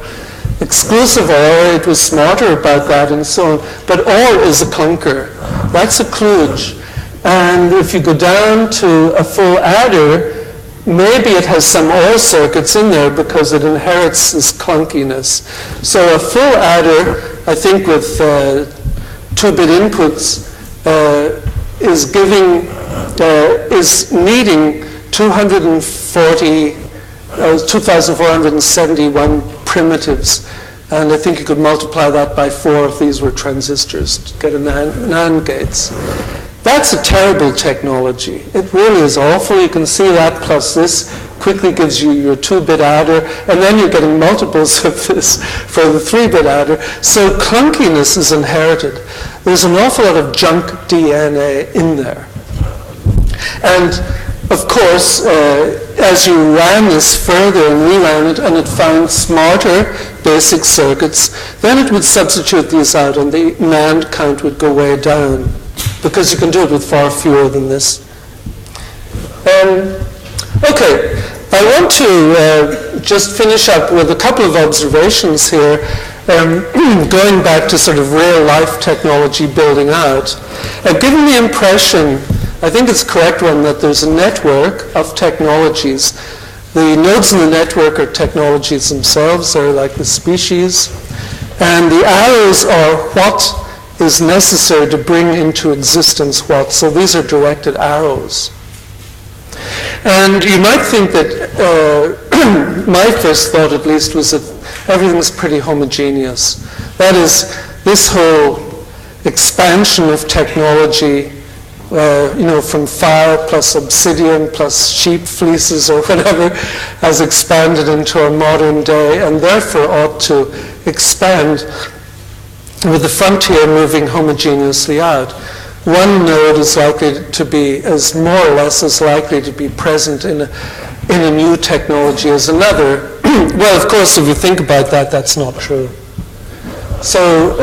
Exclusive OR, it was smarter about that and so on, but OR is a clunker. That's a kludge. And if you go down to a full adder, maybe it has some OR circuits in there because it inherits this clunkiness. So a full adder, I think with 2-bit inputs, is needing 2,471 primitives. And I think you could multiply that by 4 if these were transistors to get a NAND gates. That's a terrible technology. It really is awful. You can see that plus this quickly gives you your 2-bit adder, and then you're getting multiples of this for the 3-bit adder. So clunkiness is inherited. There's an awful lot of junk DNA in there. And of course, as you ran this further and reran it, and it found smarter basic circuits, then it would substitute these out, and the NAND count would go way down, because you can do it with far fewer than this. Okay, I want to just finish up with a couple of observations here, going back to sort of real-life technology building out. Given the impression, I think it's a correct one, that there's a network of technologies. The nodes in the network are technologies themselves, they're like the species, and the arrows are what is necessary to bring into existence what. So these are directed arrows. And you might think that, my first thought at least, was that everything's pretty homogeneous. That is, this whole expansion of technology, from fire plus obsidian plus sheep fleeces or whatever, has expanded into our modern day, and therefore ought to expand with the frontier moving homogeneously out. One node is more or less as likely to be present in a new technology as another. Well, of course, if you think about that, that's not true. So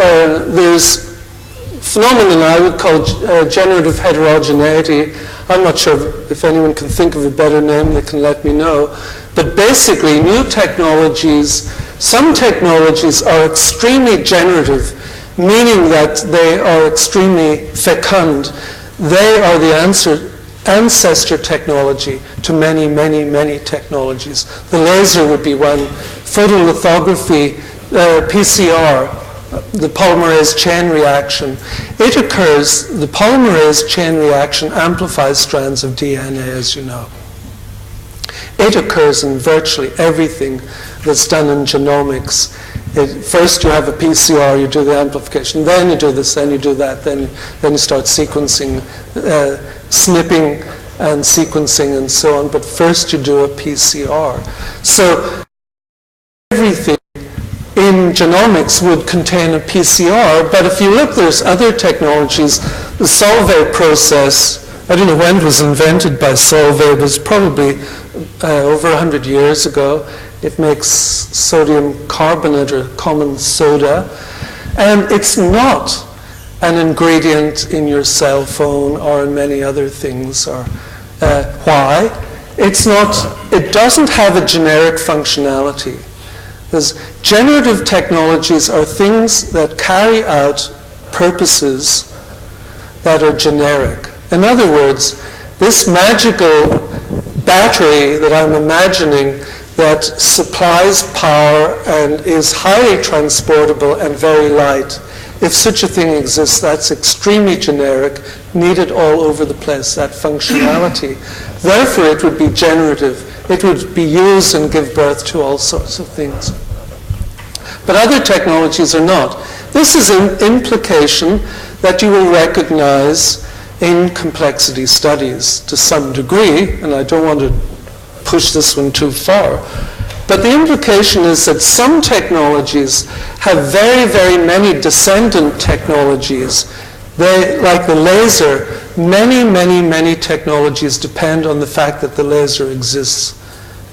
there's a phenomenon I would call generative heterogeneity. I'm not sure if anyone can think of a better name, they can let me know. But basically, new technologies, some technologies are extremely generative, meaning that they are extremely fecund. They are the ancestor technology to many, many, many technologies. The laser would be one. Photolithography, PCR, the polymerase chain reaction. The polymerase chain reaction amplifies strands of DNA, as you know. It occurs in virtually everything that's done in genomics. First you have a PCR, you do the amplification, then you do this, then you do that, then you start sequencing, snipping and sequencing and so on, but first you do a PCR. So everything in genomics would contain a PCR, but if you look, there's other technologies. The Solvay process, I don't know when it was invented by Solvay, it was probably over 100 years ago. It makes sodium carbonate, or common soda, and it's not an ingredient in your cell phone or in many other things. Or why? It doesn't have a generic functionality. Because generative technologies are things that carry out purposes that are generic. In other words, this magical battery that I'm imagining that supplies power and is highly transportable and very light, if such a thing exists, that's extremely generic, needed all over the place, that functionality. Therefore, it would be generative. It would be used and give birth to all sorts of things. But other technologies are not. This is an implication that you will recognize in complexity studies to some degree, and I don't want to push this one too far. But the implication is that some technologies have very, very many descendant technologies. They, like the laser, many, many, many technologies depend on the fact that the laser exists,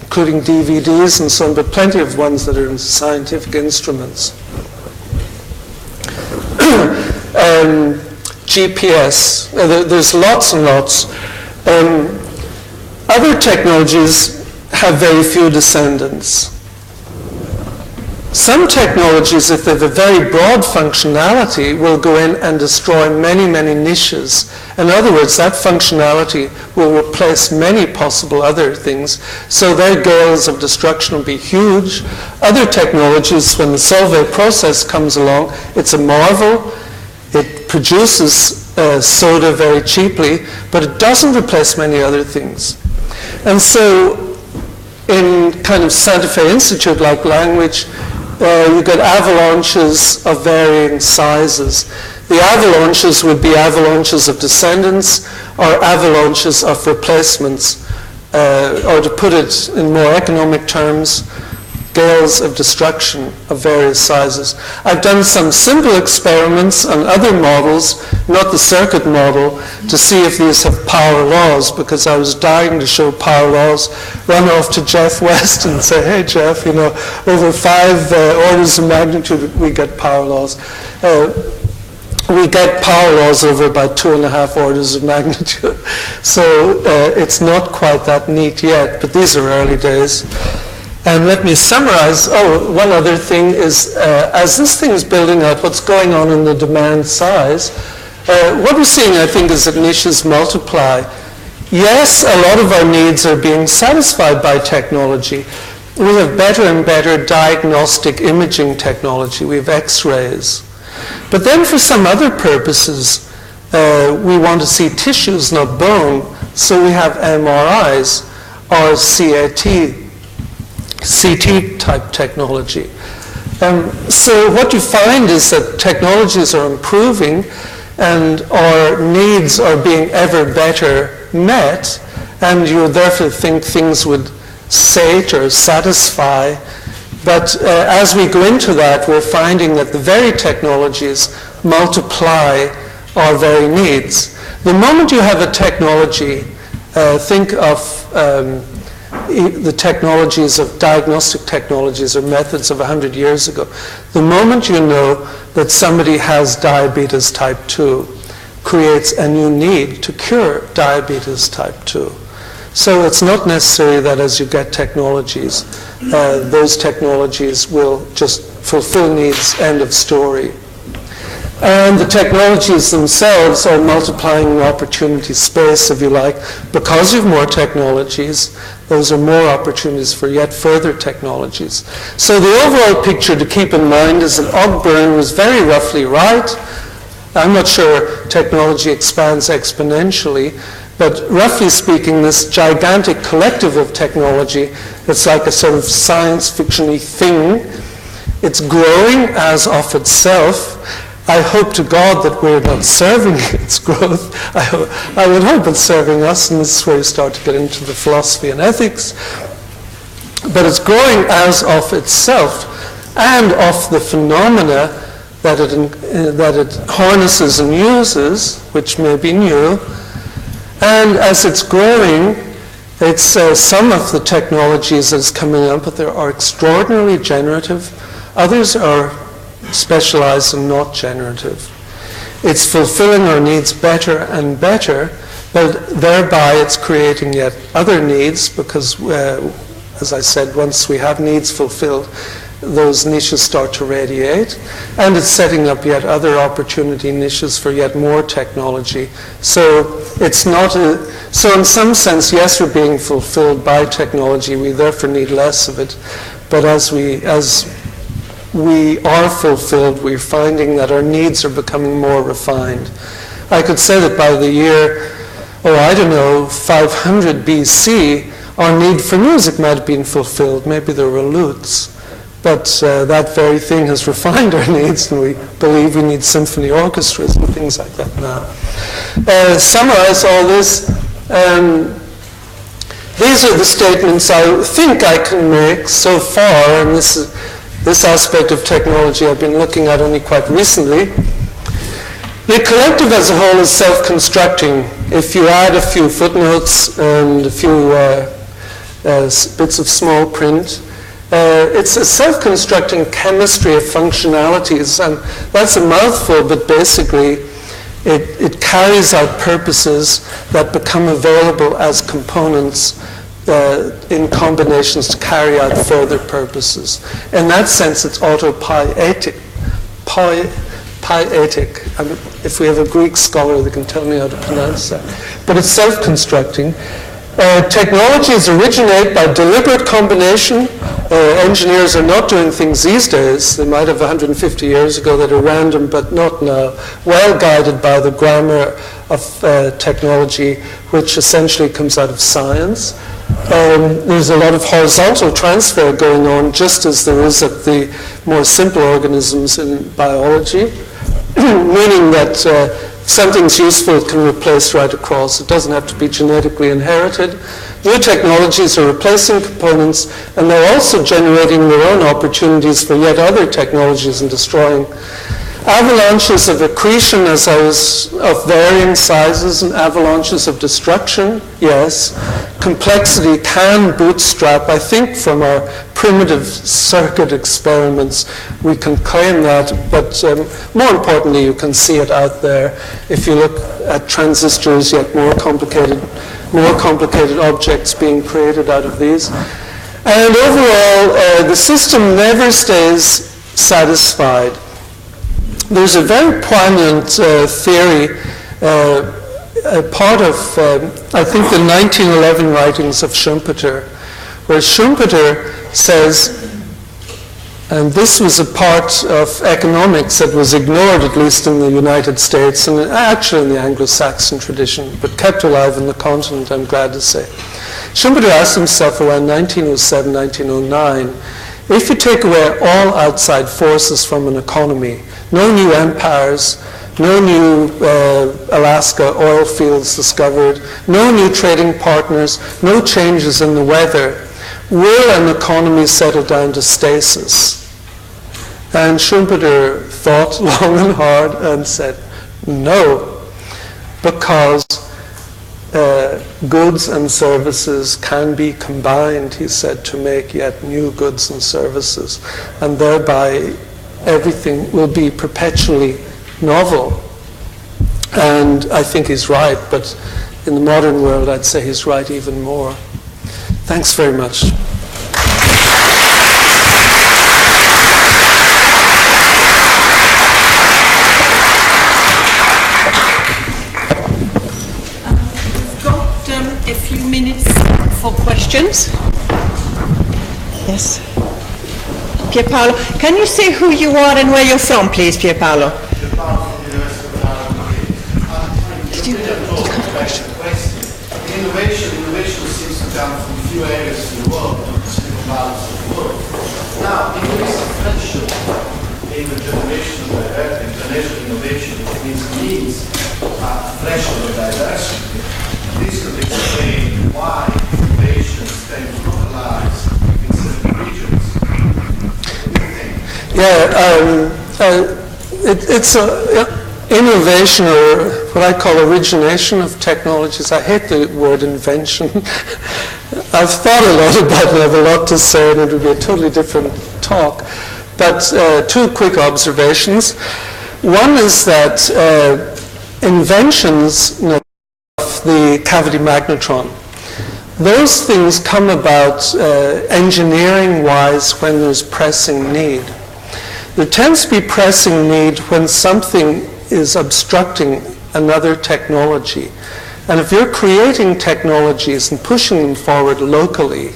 including DVDs and so on, but plenty of ones that are in scientific instruments. GPS, there's lots and lots. Other technologies have very few descendants. Some technologies, if they have a very broad functionality, will go in and destroy many, many niches. In other words, that functionality will replace many possible other things, so their gales of destruction will be huge. Other technologies, when the Solvay process comes along, it's a marvel. It produces soda very cheaply, but it doesn't replace many other things. And so in kind of Santa Fe Institute-like language, you get avalanches of varying sizes. The avalanches would be avalanches of descendants or avalanches of replacements. Or to put it in more economic terms, scales of destruction of various sizes. I've done some simple experiments on other models, not the circuit model, to see if these have power laws, because I was dying to show power laws. Run off to Jeff West and say, hey Jeff, over 5 orders of magnitude we get power laws. We get power laws over about 2.5 orders of magnitude. So it's not quite that neat yet, but these are early days. And let me summarize. One other thing is, as this thing is building out, what's going on in the demand size, what we're seeing, I think, is that niches multiply. Yes, a lot of our needs are being satisfied by technology. We have better and better diagnostic imaging technology. We have X-rays. But then for some other purposes, we want to see tissues, not bone, so we have MRIs or CT type technology. So what you find is that technologies are improving and our needs are being ever better met, and you therefore think things would sate or satisfy. But as we go into that, we're finding that the very technologies multiply our very needs. The moment you have a technology, think of the technologies of diagnostic technologies or methods of 100 years ago. The moment you know that somebody has diabetes type 2 creates a new need to cure diabetes type 2. So it's not necessary that as you get technologies, those technologies will just fulfill needs, end of story. And the technologies themselves are multiplying the opportunity space, if you like. Because you have more technologies, those are more opportunities for yet further technologies. So the overall picture to keep in mind is that Ogburn was very roughly right. I'm not sure technology expands exponentially, but roughly speaking, this gigantic collective of technology, it's like a sort of science fiction-y thing. It's growing as of itself. I hope to God that we're not serving its growth. I would hope it's serving us, and this is where you start to get into the philosophy and ethics. But it's growing as of itself and of the phenomena that it harnesses and uses, which may be new. And as it's growing, it's some of the technologies that's coming up, but there are extraordinarily generative. Others are specialized and not generative. It's fulfilling our needs better and better, but thereby it's creating yet other needs because, as I said, once we have needs fulfilled, those niches start to radiate, and it's setting up yet other opportunity niches for yet more technology. So it's not so in some sense, yes, we're being fulfilled by technology, we therefore need less of it, but as we are fulfilled, we're finding that our needs are becoming more refined. I could say that by the year, 500 BC, our need for music might have been fulfilled. Maybe there were lutes. But that very thing has refined our needs, and we believe we need symphony orchestras and things like that now. Summarize all this. These are the statements I think I can make so far, and this aspect of technology I've been looking at only quite recently. The collective as a whole is self-constructing. If you add a few footnotes and a few bits of small print, it's a self-constructing chemistry of functionalities, and that's a mouthful, but basically it carries out purposes that become available as components in combinations to carry out further purposes. In that sense, it's autopoietic. If we have a Greek scholar that can tell me how to pronounce that. But it's self-constructing. Technologies originate by deliberate combination. Engineers are not doing things these days. They might have 150 years ago that are random, but not now. Well guided by the grammar of technology, which essentially comes out of science. There's a lot of horizontal transfer going on, just as there is at the more simple organisms in biology, meaning that something's useful, it can replace right across. It doesn't have to be genetically inherited. New technologies are replacing components, and they're also generating their own opportunities for yet other technologies and destroying. Avalanches of accretion, as I was, of varying sizes, and avalanches of destruction, yes. Complexity can bootstrap. I think from our primitive circuit experiments we can claim that, but more importantly you can see it out there if you look at transistors, yet more complicated objects being created out of these. And overall, the system never stays satisfied. There's a very poignant theory, part of, I think, the 1911 writings of Schumpeter, where Schumpeter says, and this was a part of economics that was ignored, at least in the United States, and actually in the Anglo-Saxon tradition, but kept alive in the continent, I'm glad to say. Schumpeter asked himself around 1907, 1909, if you take away all outside forces from an economy, no new empires, no new Alaska oil fields discovered, no new trading partners, no changes in the weather, will an economy settle down to stasis? And Schumpeter thought long and hard and said, no, because goods and services can be combined, he said, to make yet new goods and services, and thereby everything will be perpetually novel. And I think he's right, but in the modern world I'd say he's right even more. Thanks very much. We've got a few minutes for questions. Yes. Pierpaolo, can you say who you are and where you're from, please, Pierpaolo? Did you have a question? Innovation seems to come from few areas in the world, specific values of the world. Now, if there is a threshold in the international innovation, it means a threshold of diversity. This could explain why innovations tend to localize in certain regions. It's innovation, or what I call origination of technologies. I hate the word invention. I've thought a lot about it, I have a lot to say, and it would be a totally different talk. But two quick observations. One is that inventions of the cavity magnetron, those things come about engineering-wise when there's pressing need. There tends to be pressing need when something is obstructing another technology. And if you're creating technologies and pushing them forward locally,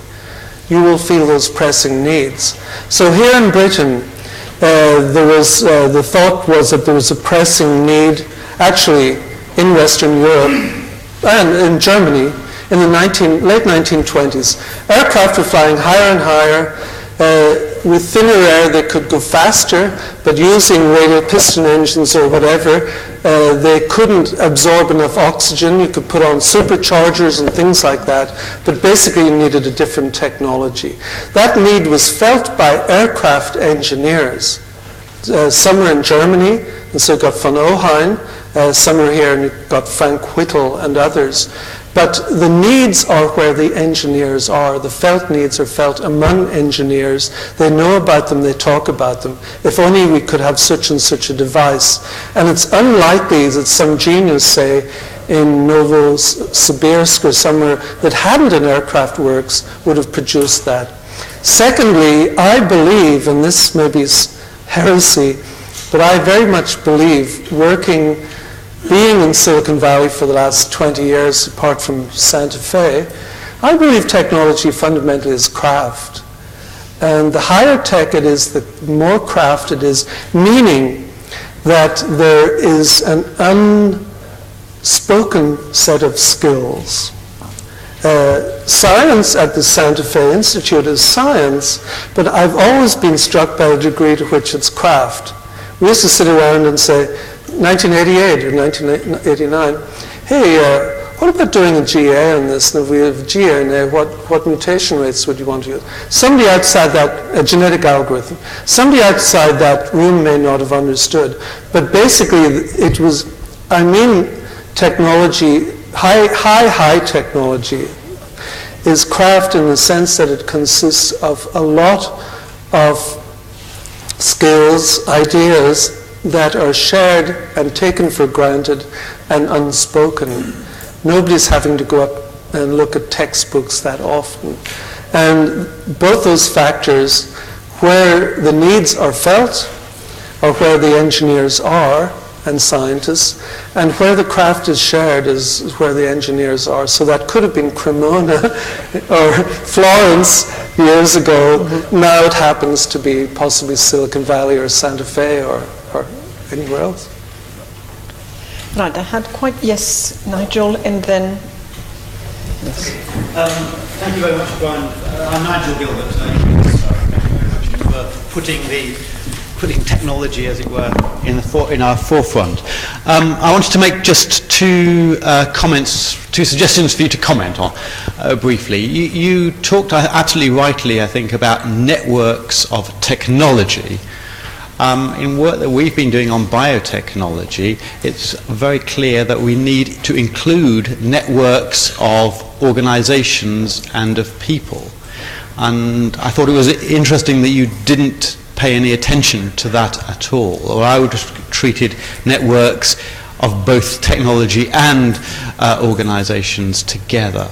you will feel those pressing needs. So here in Britain, the thought was that there was a pressing need, actually in Western Europe and in Germany, in the late 1920s. Aircraft were flying higher and higher. With thinner air, they could go faster, but using radial piston engines or whatever, they couldn't absorb enough oxygen. You could put on superchargers and things like that, but basically you needed a different technology. That need was felt by aircraft engineers. Some were in Germany, and so you got von Ohain. Some are here, and you've got Frank Whittle and others. But the needs are where the engineers are. The felt needs are felt among engineers. They know about them, they talk about them. If only we could have such and such a device. And it's unlikely that some genius, say, in Novosibirsk or somewhere that hadn't an aircraft works would have produced that. Secondly, I believe, and this may be heresy, but I very much believe being in Silicon Valley for the last 20 years, apart from Santa Fe, I believe technology fundamentally is craft. And the higher tech it is, the more craft it is, meaning that there is an unspoken set of skills. Science at the Santa Fe Institute is science, but I've always been struck by the degree to which it's craft. We used to sit around and say, 1988 or 1989, hey, what about doing a GA on this? And if we have GA in there, what mutation rates would you want to use? Somebody outside that, a genetic algorithm, somebody outside that room may not have understood. But basically, it was, I mean, technology, high technology is craft in the sense that it consists of a lot of skills, ideas that are shared and taken for granted and unspoken. Nobody's having to go up and look at textbooks that often. And both those factors, where the needs are felt, or where the engineers are, and scientists, and where the craft is shared is where the engineers are. So that could have been Cremona or Florence years ago. Now it happens to be possibly Silicon Valley or Santa Fe or anywhere else. Right, I had quite, yes, Nigel, and then... Yes. Thank you very much, Brian. I'm Nigel Gilbert. Thank you very much for putting technology, as it were, in our forefront. I wanted to make just two suggestions for you to comment on briefly. You talked absolutely rightly, I think, about networks of technology. In work that we've been doing on biotechnology, it's very clear that we need to include networks of organizations and of people. And I thought it was interesting that you didn't pay any attention to that at all, or I would have treated networks of both technology and organizations together.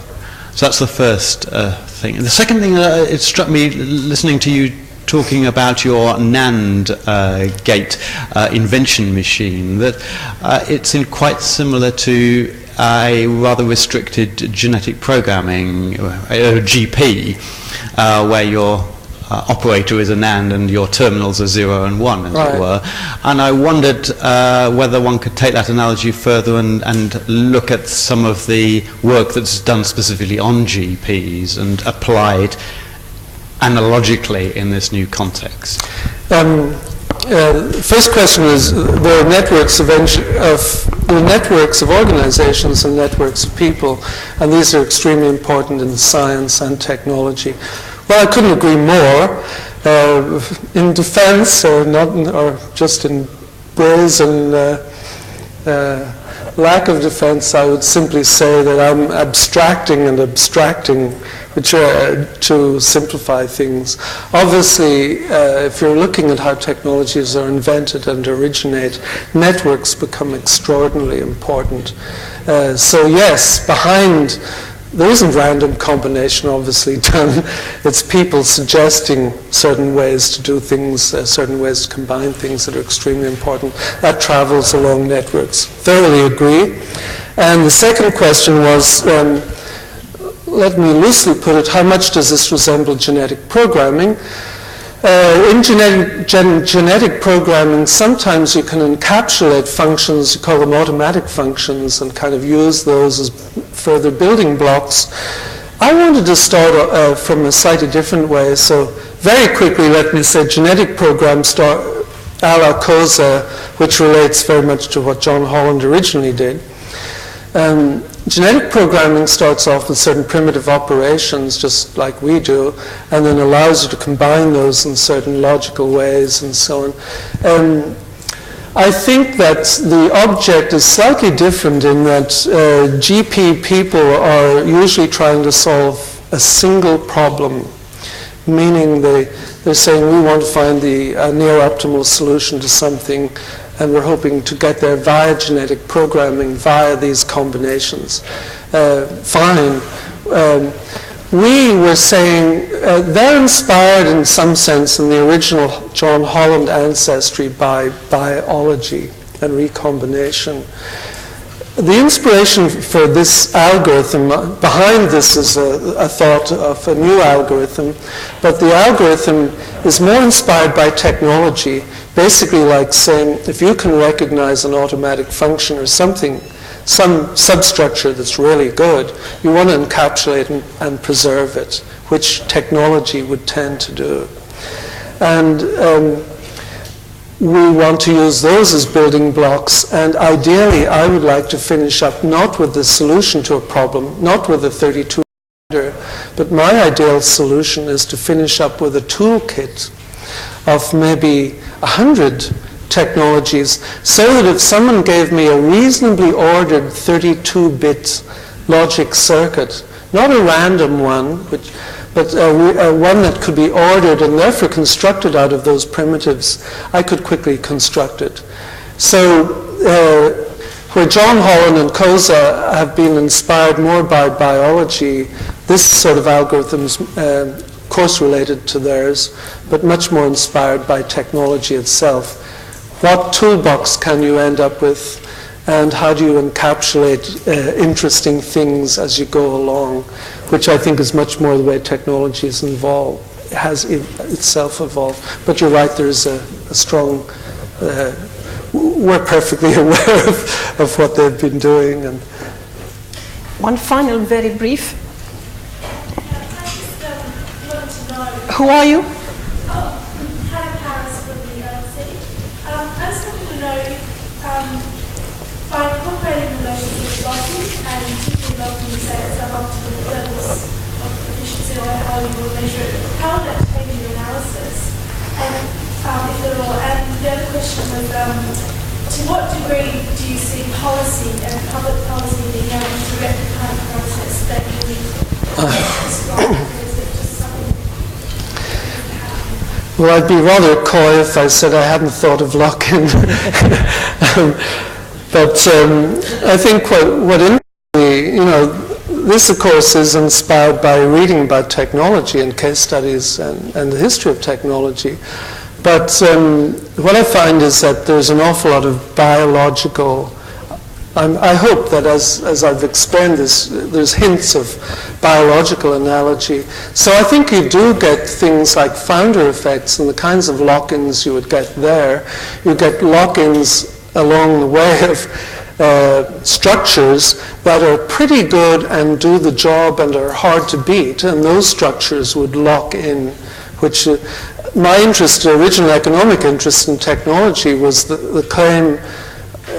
So that's the first thing. And the second thing, it struck me listening to you talking about your NAND gate invention machine, that it's quite similar to a rather restricted genetic programming, GP, where your operator is a NAND and your terminals are 0 and 1, as it were. And I wondered whether one could take that analogy further and look at some of the work that's done specifically on GPs and applied analogically in this new context. First question is, there are networks of organizations and networks of people, and these are extremely important in science and technology. Well, I couldn't agree more. In defense, or just in brazen lack of defense, I would simply say that I'm abstracting, which are to simplify things. Obviously, if you're looking at how technologies are invented and originate, networks become extraordinarily important. So yes, there isn't random combination obviously done. It's people suggesting certain ways to do things, certain ways to combine things that are extremely important. That travels along networks. Thoroughly agree. And the second question was, let me loosely put it, how much does this resemble genetic programming? In genetic programming, sometimes you can encapsulate functions, you call them automatic functions, and kind of use those as further building blocks. I wanted to start from a slightly different way, so very quickly let me say genetic programs start a la COSA, which relates very much to what John Holland originally did. Genetic programming starts off with certain primitive operations, just like we do, and then allows you to combine those in certain logical ways and so on. I think that the object is slightly different in that GP people are usually trying to solve a single problem, meaning they're saying we want to find the near optimal solution to something, and we're hoping to get there via genetic programming, via these combinations. Fine. We were saying they're inspired in some sense in the original John Holland ancestry by biology and recombination. The inspiration for this algorithm, behind this is a thought of a new algorithm, but the algorithm is more inspired by technology, basically like saying if you can recognize an automatic function or something, some substructure that's really good, you want to encapsulate and preserve it, which technology would tend to do. And we want to use those as building blocks, and ideally I would like to finish up not with the solution to a problem, not with a 32 but my ideal solution is to finish up with a toolkit of maybe 100 technologies, so that if someone gave me a reasonably ordered 32-bit logic circuit, not a random one, but one that could be ordered and therefore constructed out of those primitives, I could quickly construct it. So where John Holland and Koza have been inspired more by biology, this sort of algorithms, of course related to theirs, but much more inspired by technology itself. What toolbox can you end up with, and how do you encapsulate interesting things as you go along, which I think is much more the way technology is involved, has itself evolved. But you're right, there's a strong, we're perfectly aware of what they've been doing. And one final, very brief. Who are you? By incorporating relations with locking and keeping locking sets at optimal levels of efficiency or how you will measure it, how would that change your analysis? And if at all, and the other question was, to what degree do you see policy and public policy being able to direct the kind of process that you describe? Is it just something? Well, I'd be rather coy if I said I hadn't thought of lock-in. But I think what interests me, this of course is inspired by reading about technology and case studies and the history of technology. But what I find is that there's an awful lot of biological, I hope that as I've explained this, there's hints of biological analogy. So I think you do get things like founder effects and the kinds of lock-ins you would get there. You get lock-ins along the way of structures that are pretty good and do the job and are hard to beat, and those structures would lock in, which my interest, original economic interest in technology was the claim,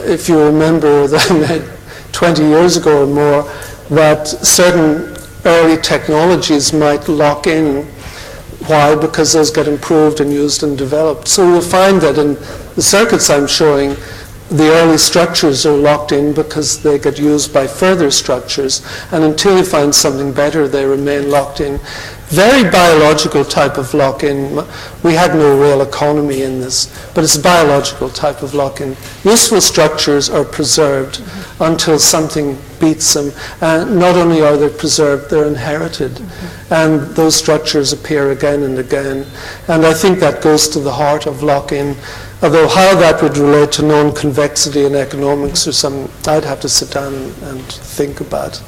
if you remember, that I made 20 years ago or more, that certain early technologies might lock in. Why? Because those get improved and used and developed. So you'll find that in the circuits I'm showing, the early structures are locked in because they get used by further structures, and until you find something better, they remain locked in. Very biological type of lock-in. We had no real economy in this, but it's a biological type of lock-in. Useful structures are preserved until something beats them. And not only are they preserved, they're inherited. And those structures appear again and again. And I think that goes to the heart of lock-in. Although how that would relate to non-convexity in economics or something, I'd have to sit down and think about.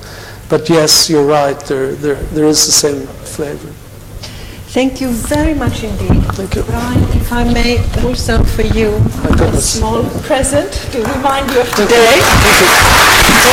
But yes, you're right, there is the same flavor. Thank you very much indeed. Thank you. Brian, if I may also for you a small present to remind you of today. Thank you.